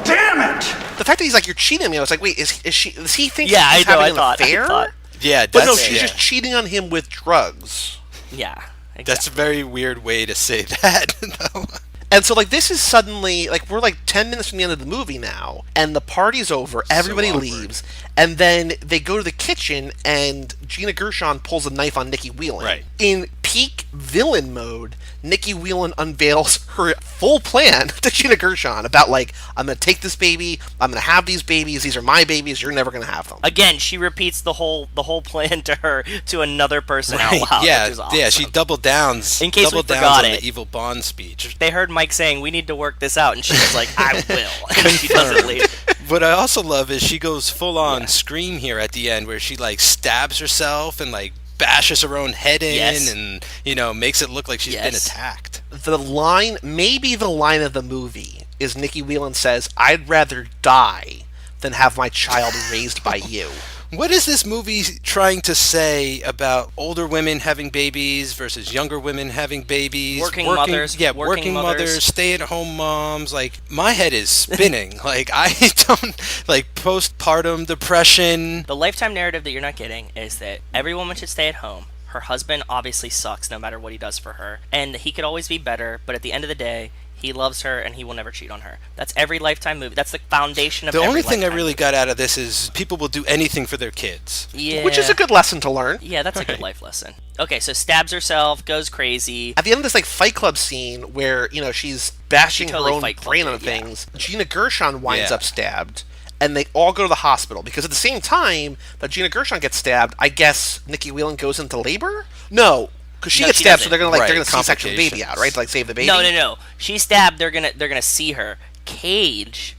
Damn it! The fact that he's like, you're cheating on me, I was like, wait, is he think Yeah, he's I know, having I an affair? thought. Yeah, But no, that's she's just cheating on him with drugs. Yeah. Exactly. That's a very weird way to say that, though. And so, like, this is suddenly, like, we're like 10 minutes from the end of the movie now, and the party's over, everybody awkward. leaves, and then they go to the kitchen, and Gina Gershon pulls a knife on Nikki Whelan. Right. In peak villain mode, Nikki Whelan unveils her full plan to Gina Gershon about, like, I'm going to take this baby, I'm going to have these babies, these are my babies, you're never going to have them. Again, she repeats the whole plan to her to another person Right. out loud. Yeah, which is awesome. yeah, she doubled downs. In case we doubled downs forgot on it. the evil Bond speech. They heard Mike saying, "We need to work this out," and she was like, "I will." And she does it later. What I also love is she goes full on scream here at the end, where she like stabs herself and like bashes her own head in, Yes. and makes it look like she's been Yes. attacked. The line, maybe the line of the movie, is Nikki Whelan says, I'd rather die than have my child raised by you. What is this movie trying to say about older women having babies versus younger women having babies? Working mothers, Yeah, working working mothers, mothers. stay-at-home moms. Like, my head is spinning. Like, I don't, like, postpartum depression. The lifetime narrative that you're not getting is that every woman should stay at home. Her husband obviously sucks no matter what he does for her, and he could always be better, but at the end of the day, he loves her and he will never cheat on her. That's every Lifetime movie. That's the foundation of The every only thing I Lifetime really movie. got out of this is people will do anything for their kids. Yeah. Which is a good lesson to learn. Yeah, that's a good life lesson. Okay, so stabs herself, goes crazy. At the end of this like Fight Club scene where, she's bashing She totally her own Fight Clubbed brain on it, yeah. things, Gina Gershon winds Yeah. up stabbed, and they all go to the hospital because at the same time that Gina Gershon gets stabbed, I guess Nikki Whelan goes into labor? No, because she No, gets she stabbed, so doesn't. they're gonna Right, they're gonna C-section the baby complications. out, right? To, like save the baby. No. She's stabbed. They're gonna see her. Cage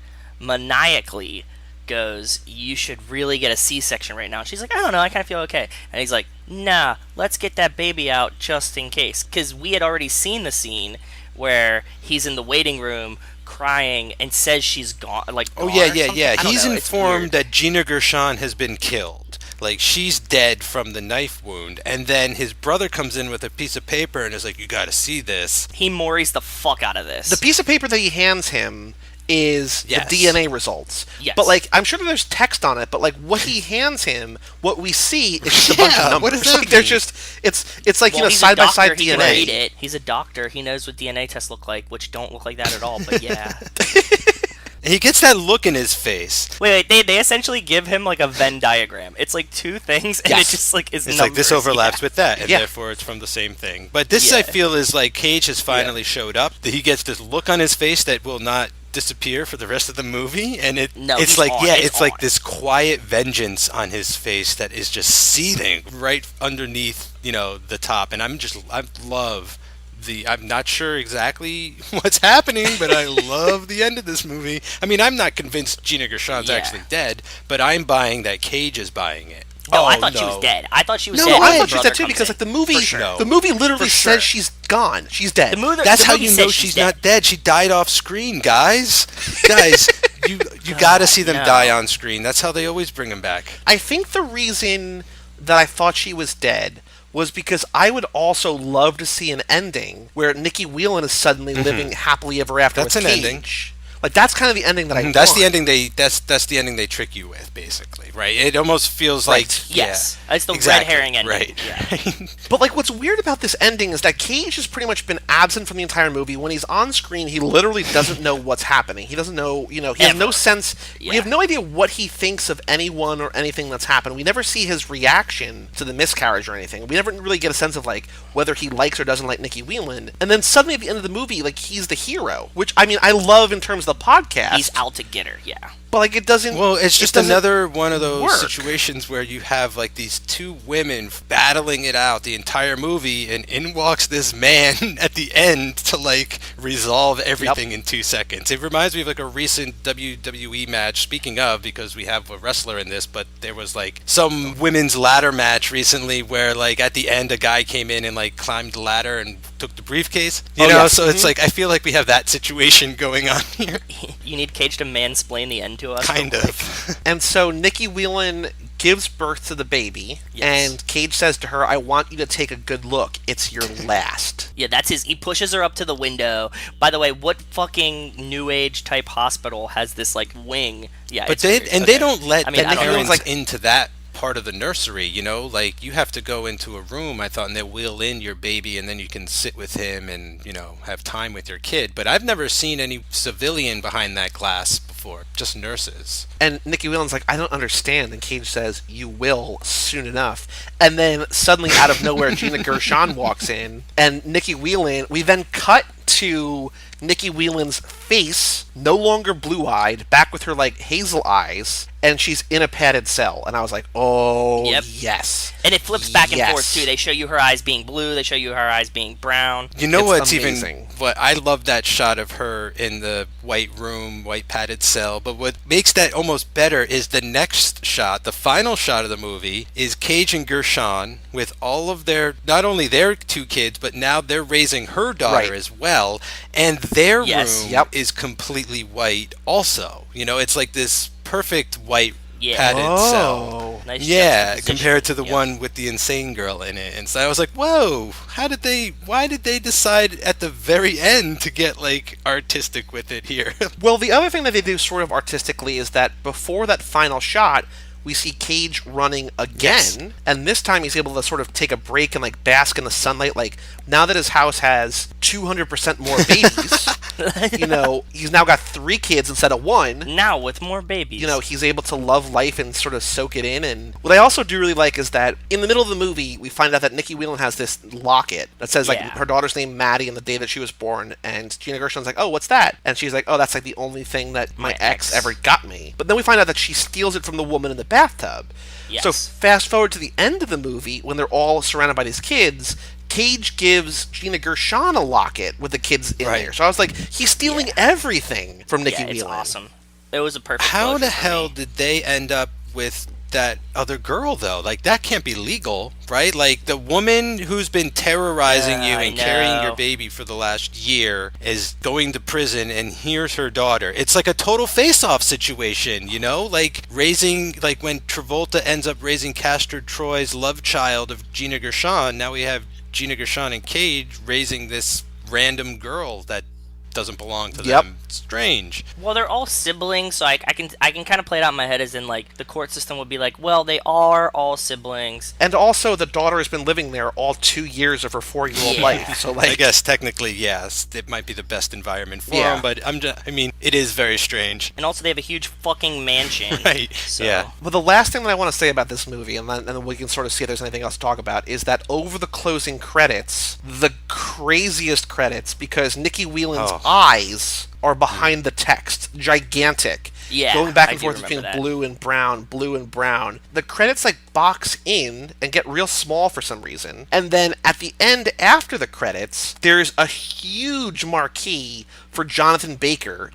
maniacally goes, "You should really get a C-section right now." And she's like, "I don't know. I kind of feel okay." And he's like, "Nah, let's get that baby out just in case." Because we had already seen the scene where he's in the waiting room crying and says she's gone. Like, Oh, gone yeah, or yeah, something. yeah. I don't He's know, it's informed weird. that Gina Gershon has been killed. Like, she's dead from the knife wound. And then his brother comes in with a piece of paper and is like, you gotta see this. He Maury's the fuck out of this. The piece of paper that he hands him is Yes. the DNA results. Yes. But like I'm sure there's text on it, but like what he hands him, what we see is just a bunch of Yeah, numbers. what does that Like there's mean? just it's like Well, he's a side by side doctor, he can DNA. read it. He's a doctor. He knows what DNA tests look like, which don't look like that at all. But yeah. And he gets that look in his face. Wait. They essentially give him like a Venn diagram. It's like two things, and Yes. it just like is. It's like this numbers. overlaps Yeah. with that, and Yeah. therefore it's from the same thing. But this, Yeah. I feel, is like Cage has finally showed up. He gets this look on his face that will not disappear for the rest of the movie, and No, it's he's like on. it's It's like on. this quiet vengeance on his face that is just seething right underneath the top. And I love I'm not sure exactly what's happening, but I love the end of this movie. I mean, I'm not convinced Gina Gershon's actually dead, but I'm buying that Cage is buying it. No, I thought she was dead. I thought she was dead. No, I when thought she was brother dead too comes because in. like the No. movie literally For sure. says she's gone. She's dead. That's the how movie you says know she's not dead. She died off screen, guys. Guys, you got to see them no. die on screen. That's how they always bring them back. I think the reason that I thought she was dead was because I would also love to see an ending where Nikki Whelan is suddenly living happily ever after That's with an Cage. ending. Like that's kind of the ending that I want. That's the ending that's the ending they trick you with, basically, right? It almost feels like Yes, it's the exactly, red herring ending. right? Yeah. But like, what's weird about this ending is that Cage has pretty much been absent from the entire movie. When he's on screen, he literally doesn't know what's happening. He doesn't know, he has no sense. Yeah. We have no idea what he thinks of anyone or anything that's happened. We never see his reaction to the miscarriage or anything. We never really get a sense of like whether he likes or doesn't like Nikki Whelan. And then suddenly at the end of the movie, like he's the hero, which I mean I love in terms of the podcast. He's out to get her. Yeah. But like it doesn't. Well, it's just doesn't another one of those work. situations where you have like these two women battling it out the entire movie, and in walks this man at the end to like resolve everything in 2 seconds. It reminds me of like a recent WWE match. Speaking of, because we have a wrestler in this, but there was like some women's ladder match recently where like at the end a guy came in and like climbed the ladder and took the briefcase. You know, yes. so it's like I feel like we have that situation going on here. You need Cage to mansplain the end to us. Kind of. And so Nikki Whelan gives birth to the baby, Yes. and Cage says to her, "I want you to take a good look. It's your last." Yeah, that's his. He pushes her up to the window. By the way, what fucking new age type hospital has this like wing? Yeah, But it's they weird. and Okay. they don't let I mean, the I don't know. parents like- into that part of the nursery, you know, like you have to go into a room, I thought, and they wheel in your baby and then you can sit with him and, you know, have time with your kid. But I've never seen any civilian behind that glass before, just nurses. And Nikki Whelan's like, "I don't understand." And Cage says, "You will soon enough." And then suddenly out of nowhere, Gina Gershon walks in, and Nikki Whelan, we then cut to Nikki Whelan's face, no longer blue-eyed, back with her like hazel eyes, and she's in a padded cell. And I was like, "Oh, Yep. yes." And it flips back and Yes. forth too. They show you her eyes being blue. They show you her eyes being brown. You know It's what's amazing. even what I love that shot of her in the white room, white padded cell, but what makes that almost better is the next shot, the final shot of the movie is Cage and Gershon with all of their, not only their two kids, but now they're raising her daughter Right. as well, and their Yes. room Yep. is completely white also. You know, it's like this perfect white Yeah. padded cell. Oh. Nice Yeah, juxtaposition. compared to the Yep. one with the insane girl in it. And so I was like, whoa, why did they decide at the very end to get like artistic with it here? Well, the other thing that they do sort of artistically is that before that final shot, we see Cage running again, and this time he's able to sort of take a break and like bask in the sunlight. Like now that his house has 200% more babies, you know, he's now got 3 kids instead of 1. Now with more babies. You know, he's able to love life and sort of soak it in. And what I also do really like is that in the middle of the movie, we find out that Nikki Whelan has this locket that says like Yeah. her daughter's name Maddie and the day that she was born. And Gina Gershon's like, "Oh, what's that?" And she's like, "Oh, that's like the only thing that my ex ever got me." But then we find out that she steals it from the woman in the bathtub. Yes. So fast forward to the end of the movie when they're all surrounded by these kids. Cage gives Gina Gershon a locket with the kids in Right. there. So I was like, he's stealing everything from Nikki yeah, it's Whelan. awesome. It was a perfect. How closure the for hell me. did they end up with that other girl though? Like that can't be legal, right? Like the woman who's been terrorizing you I and carrying know. your baby for the last year is going to prison, and here's her daughter. It's like a total face-off situation, you know? Like raising, like when Travolta ends up raising Castor Troy's love child of Gina Gershon, now we have Gina Gershon and Cage raising this random girl that doesn't belong to Yep. them. Strange. Well, they're all siblings, so I can kind of play it out in my head as in like the court system would be like, well, they are all siblings. And also, the daughter has been living there all 2 years of her 4-year-old Yeah. life. So, like, I guess technically, yes, it might be the best environment for Yeah. them, but I mean, it is very strange. And also, they have a huge fucking mansion. Right, So, yeah. but the last thing that I want to say about this movie, and then we can sort of see if there's anything else to talk about, is that over the closing credits, the craziest credits, because Nikki Whelan's Oh. eyes are behind the text, gigantic. Yeah, going back I and do forth remember between that. blue and brown. The credits like box in and get real small for some reason. And then at the end, after the credits, there's a huge marquee for Jonathan Baker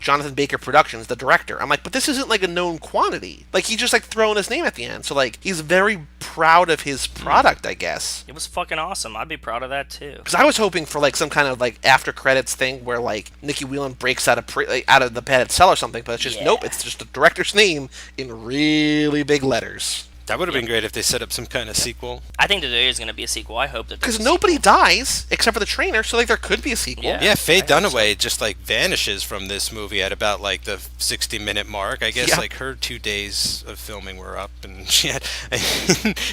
Productions, the director. I'm like, but this isn't like a known quantity. Like, he's just like throwing his name at the end. So like, he's very proud of his product, I guess. It was fucking awesome. I'd be proud of that too. Because I was hoping for like some kind of like after credits thing where like Nikki Whelan breaks out of out of the padded cell or something, but it's just nope. It's just the director's name in really big letters. That would have been great if they set up some kind of sequel. I think that there is going to be a sequel. I hope that because nobody dies except for the trainer, so like there could be a sequel. Yeah, Faye Dunaway just like vanishes from this movie at about like the 60-minute mark. I guess like her 2 days of filming were up, and she had.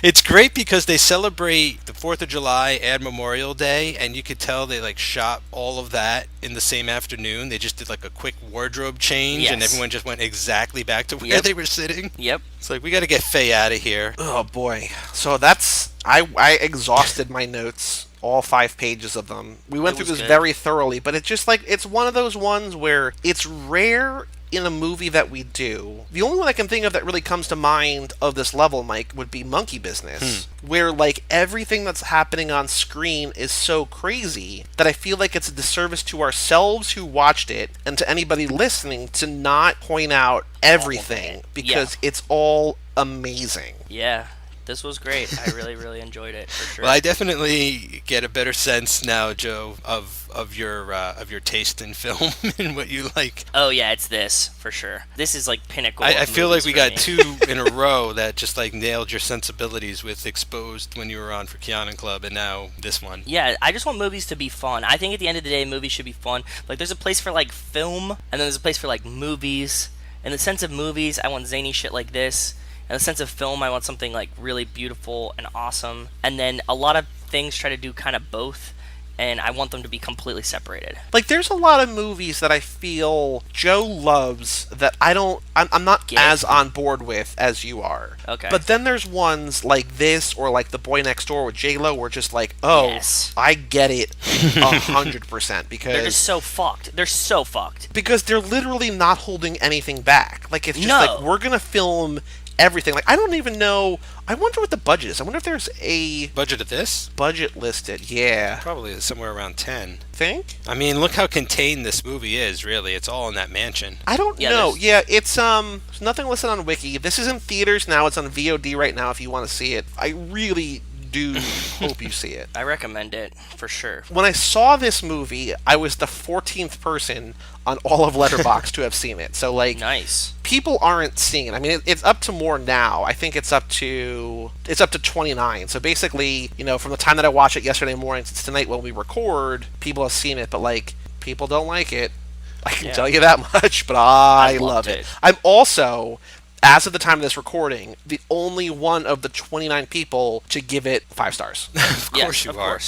It's great because they celebrate the 4th of July and Memorial Day, and you could tell they like shot all of that in the same afternoon. They just did like a quick wardrobe change, and everyone just went exactly back to where they were sitting. Yep. It's like, we got to get Faye out of here. Oh boy. So that's I exhausted my notes, all 5 pages of them. We went through this very thoroughly, but it's just like it's one of those ones where it's rare in a movie that we do. The only one I can think of that really comes to mind of this level, Mike, would be Monkey Business, where like everything that's happening on screen is so crazy that I feel like it's a disservice to ourselves who watched it and to anybody listening to not point out everything because it's all amazing. Yeah. This was great. I really, really enjoyed it for sure. Well, I definitely get a better sense now, Joe, of your taste in film and what you like. Oh yeah, it's this for sure. This is like pinnacle. I feel like we got me. 2 in a row that just like nailed your sensibilities with Exposed when you were on for CageClub, and now this one. Yeah, I just want movies to be fun. I think at the end of the day, movies should be fun. Like, there's a place for like film, and then there's a place for like movies. In the sense of movies, I want zany shit like this. In the sense of film, I want something like really beautiful and awesome. And then a lot of things try to do kind of both, and I want them to be completely separated. Like, there's a lot of movies that I feel Joe loves that I'm not as on board with as you are. Okay. But then there's ones like this or like The Boy Next Door with J-Lo where just like, I get it 100% because they're just so fucked. They're so fucked. Because they're literally not holding anything back. Like, it's just like, we're gonna film everything. Like, I don't even know. I wonder what the budget is. I wonder if there's a budget of this? Budget listed, yeah. Probably somewhere around 10. Think? I mean, look how contained this movie is, really. It's all in that mansion. I don't know. Yeah, it's there's nothing listed on Wiki. This is in theaters now. It's on VOD right now if you want to see it. I really do hope you see it. I recommend it for sure. When I saw this movie, I was the 14th person on all of Letterboxd to have seen it. So like, nice. People aren't seeing it. I mean, it's up to more now. I think it's up to 29. So basically, you know, from the time that I watched it yesterday morning to tonight when we record, people have seen it, but like, people don't like it. I can tell you that much, but I love it. I'm also, as of the time of this recording, the only one of the 29 people to give it 5 stars. Of course you are.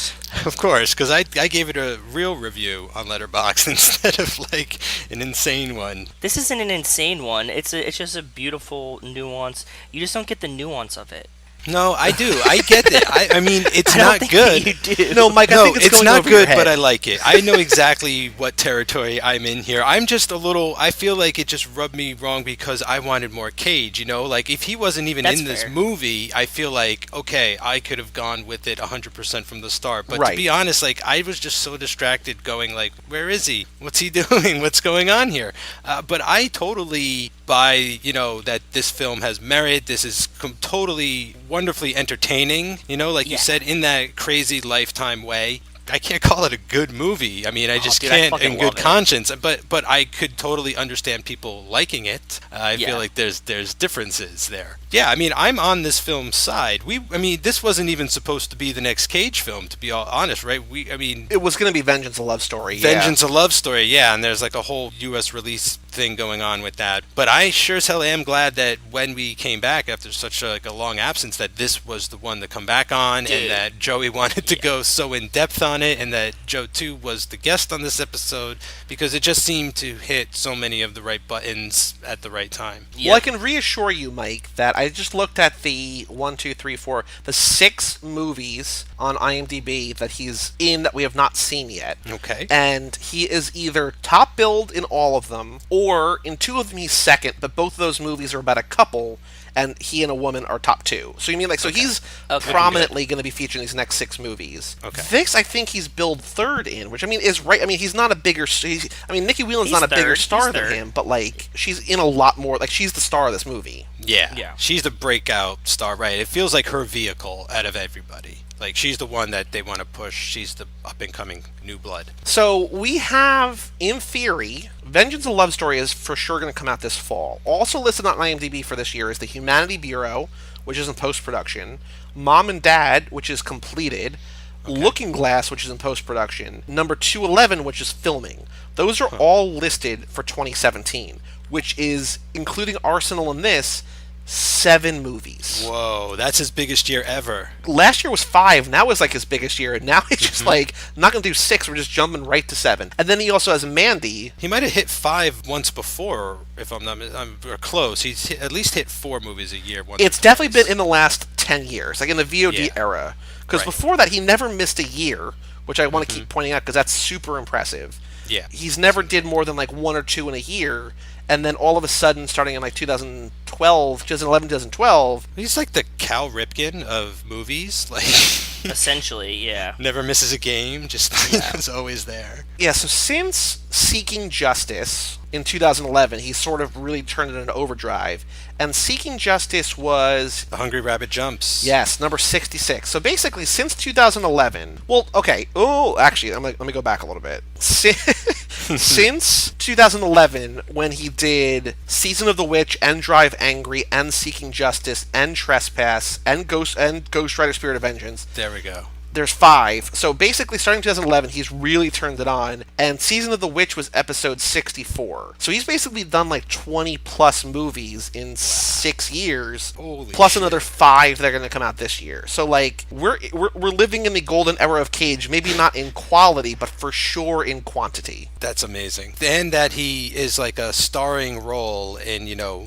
Of course, because I gave it a real review on Letterboxd instead of like an insane one. This isn't an insane one. It's just a beautiful nuance. You just don't get the nuance of it. No, I do. I get it. I mean, it's not good. You do. No, Mike, I think it's going not over your good, head. but I like it. I know exactly what territory I'm in here. I'm just a little. I feel like it just rubbed me wrong because I wanted more Cage. You know, like if he wasn't even in this movie, I feel like okay, I could have gone with it 100% from the start. But to be honest, like I was just so distracted, going like, where is he? What's he doing? What's going on here? But I totally buy, you know, that this film has merit. This is totally wonderfully entertaining, you know, like you said, in that crazy Lifetime way. I can't call it a good movie. I mean, I just can't in good conscience. But I could totally understand people liking it. I feel like there's differences there. Yeah, I mean, I'm on this film's side. I mean, this wasn't even supposed to be the next Cage film, to be all honest, right? I mean, it was going to be Vengeance: A Love Story. Vengeance: A Love Story, yeah, and there's like a whole U.S. release thing going on with that. But I sure as hell am glad that when we came back after such a long absence, that this was the one to come back on, and that Joey wanted to go so in depth on it, and that Joe too was the guest on this episode, because it just seemed to hit so many of the right buttons at the right time. Well, I can reassure you, Mike, that I just looked at the 6 movies on IMDb that he's in that we have not seen yet. Okay. And he is either top billed in all of them, or in 2 of them he's second, but both of those movies are about a couple, and he and a woman are top 2. So you mean so he's prominently going to be featured in these next 6 movies. Okay. This I think he's billed third in, which I mean is right. I mean he's not a bigger. Nikki Whelan's not a bigger star than him, but like she's in a lot more. Like she's the star of this movie. Yeah. She's the breakout star, right? It feels like her vehicle out of everybody. Like, she's the one that they want to push. She's the up-and-coming new blood. So we have, in theory, Vengeance: A Love Story is for sure going to come out this fall. Also listed on IMDb for this year is The Humanity Bureau, which is in post-production, Mom and Dad, which is completed, Looking Glass, which is in post-production, Number 211, which is filming. Those are all listed for 2017, which is, including Arsenal and this, 7 movies. Whoa, that's his biggest year ever. Last year was 5, now is like his biggest year, and now he's just like, not going to do 6, we're just jumping right to 7. And then he also has Mandy. He might have hit 5 once before, if I'm not, or close. He's at least hit 4 movies a year. It's definitely been in the last 10 years, like in the VOD era. Because before that, he never missed a year, which I want to keep pointing out because that's super impressive. Yeah. He's never did more than like 1 or 2 in a year. And then all of a sudden, starting in like 2011, 2012... He's like the Cal Ripken of movies. Like Essentially, yeah. Never misses a game, just is always there. Yeah, so since Seeking Justice in 2011, he's sort of really turned it into overdrive. And Seeking Justice was... The Hungry Rabbit Jumps. Yes, number 66. So basically, since 2011... Well, okay. Oh, actually, let me go back a little bit. Since 2011, when he did Season of the Witch and Drive Angry and Seeking Justice and Trespass and Ghost Rider Spirit of Vengeance... There we go. There's 5. So basically, starting 2011, he's really turned it on. And Season of the Witch was episode 64. So he's basically done like 20 plus movies in 6 years. Holy plus shit. Another 5 that are going to come out this year. So like we're living in the golden era of Cage. Maybe not in quality, but for sure in quantity. That's amazing. And that he is like a starring role in,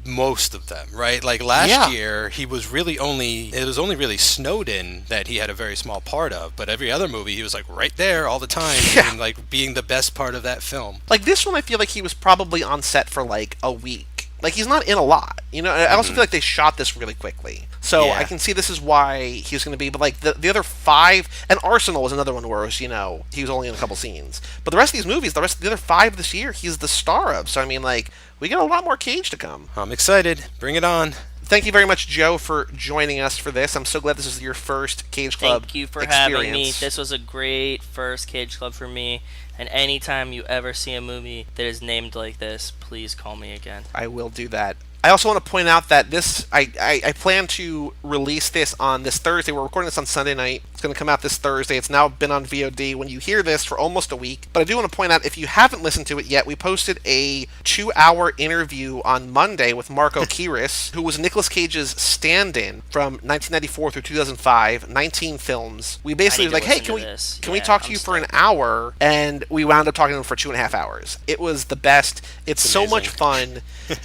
most of them, right? Like last year, it was only really Snowden that he had a very small part of, but every other movie he was like right there all the time and like being the best part of that film. Like this one, I feel like he was probably on set for like a week. Like he's not in a lot, I also feel like they shot this really quickly, so I can see this is why he was going to be. But like the other 5, and Arsenal was another one where he was only in a couple scenes. But the rest of these movies, the other 5 this year, he's the star of. So I mean, like we got a lot more Cage to come. I'm excited. Bring it on. Thank you very much, Joe, for joining us for this. I'm so glad this is your first Cage Club Thank you for experience. having me. This was a great first Cage Club for me. And anytime you ever see a movie that is named like this, please call me again. I will do that. I also want to point out that I plan to release this on this Thursday. We're recording this on Sunday night. It's going to come out this Thursday. It's now been on VOD when you hear this for almost a week. But I do want to point out, if you haven't listened to it yet, we posted a 2-hour interview on Monday with Marco Kiris, who was Nicolas Cage's stand-in from 1994 through 2005, 19 films. We basically were like, hey, can we talk to you for an hour? And we wound up talking to him for 2.5 hours. It was the best. It's so much fun.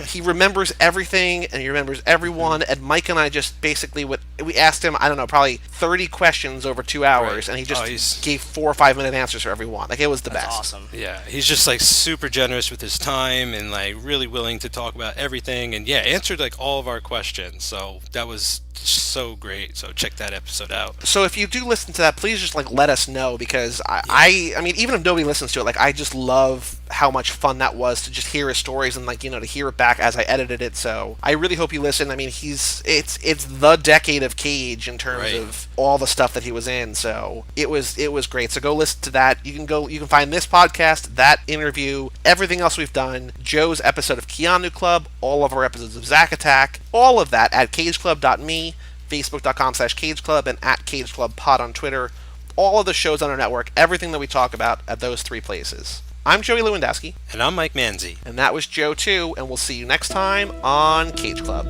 He remembers everything, and he remembers everyone. And Mike and I just basically we asked him, I don't know, probably 30 questions over 2 hours, and he just gave 4 or 5 minute answers for everyone. Like, it was the best. Awesome. Yeah, he's just like super generous with his time and like really willing to talk about everything, and answered like all of our questions. So that was so great. So check that episode out. So if you do listen to that, please just like let us know, because I mean, even if nobody listens to it, like I just love how much fun that was to just hear his stories and like to hear it back as I edited it. So I really hope you listen. I mean, it's the decade of Cage in terms of all the stuff that he was in. So it was great. So go listen to that. You can find this podcast, that interview, everything else we've done, Joe's episode of Keanu Club, all of our episodes of Zack Attack, all of that at cageclub.me, facebook.com/cageclub, and at cageclubpod on Twitter. All of the shows on our network, everything that we talk about at those 3 places. I'm Joey Lewandowski. And I'm Mike Manzi. And that was Joe too, and we'll see you next time on Cage Club.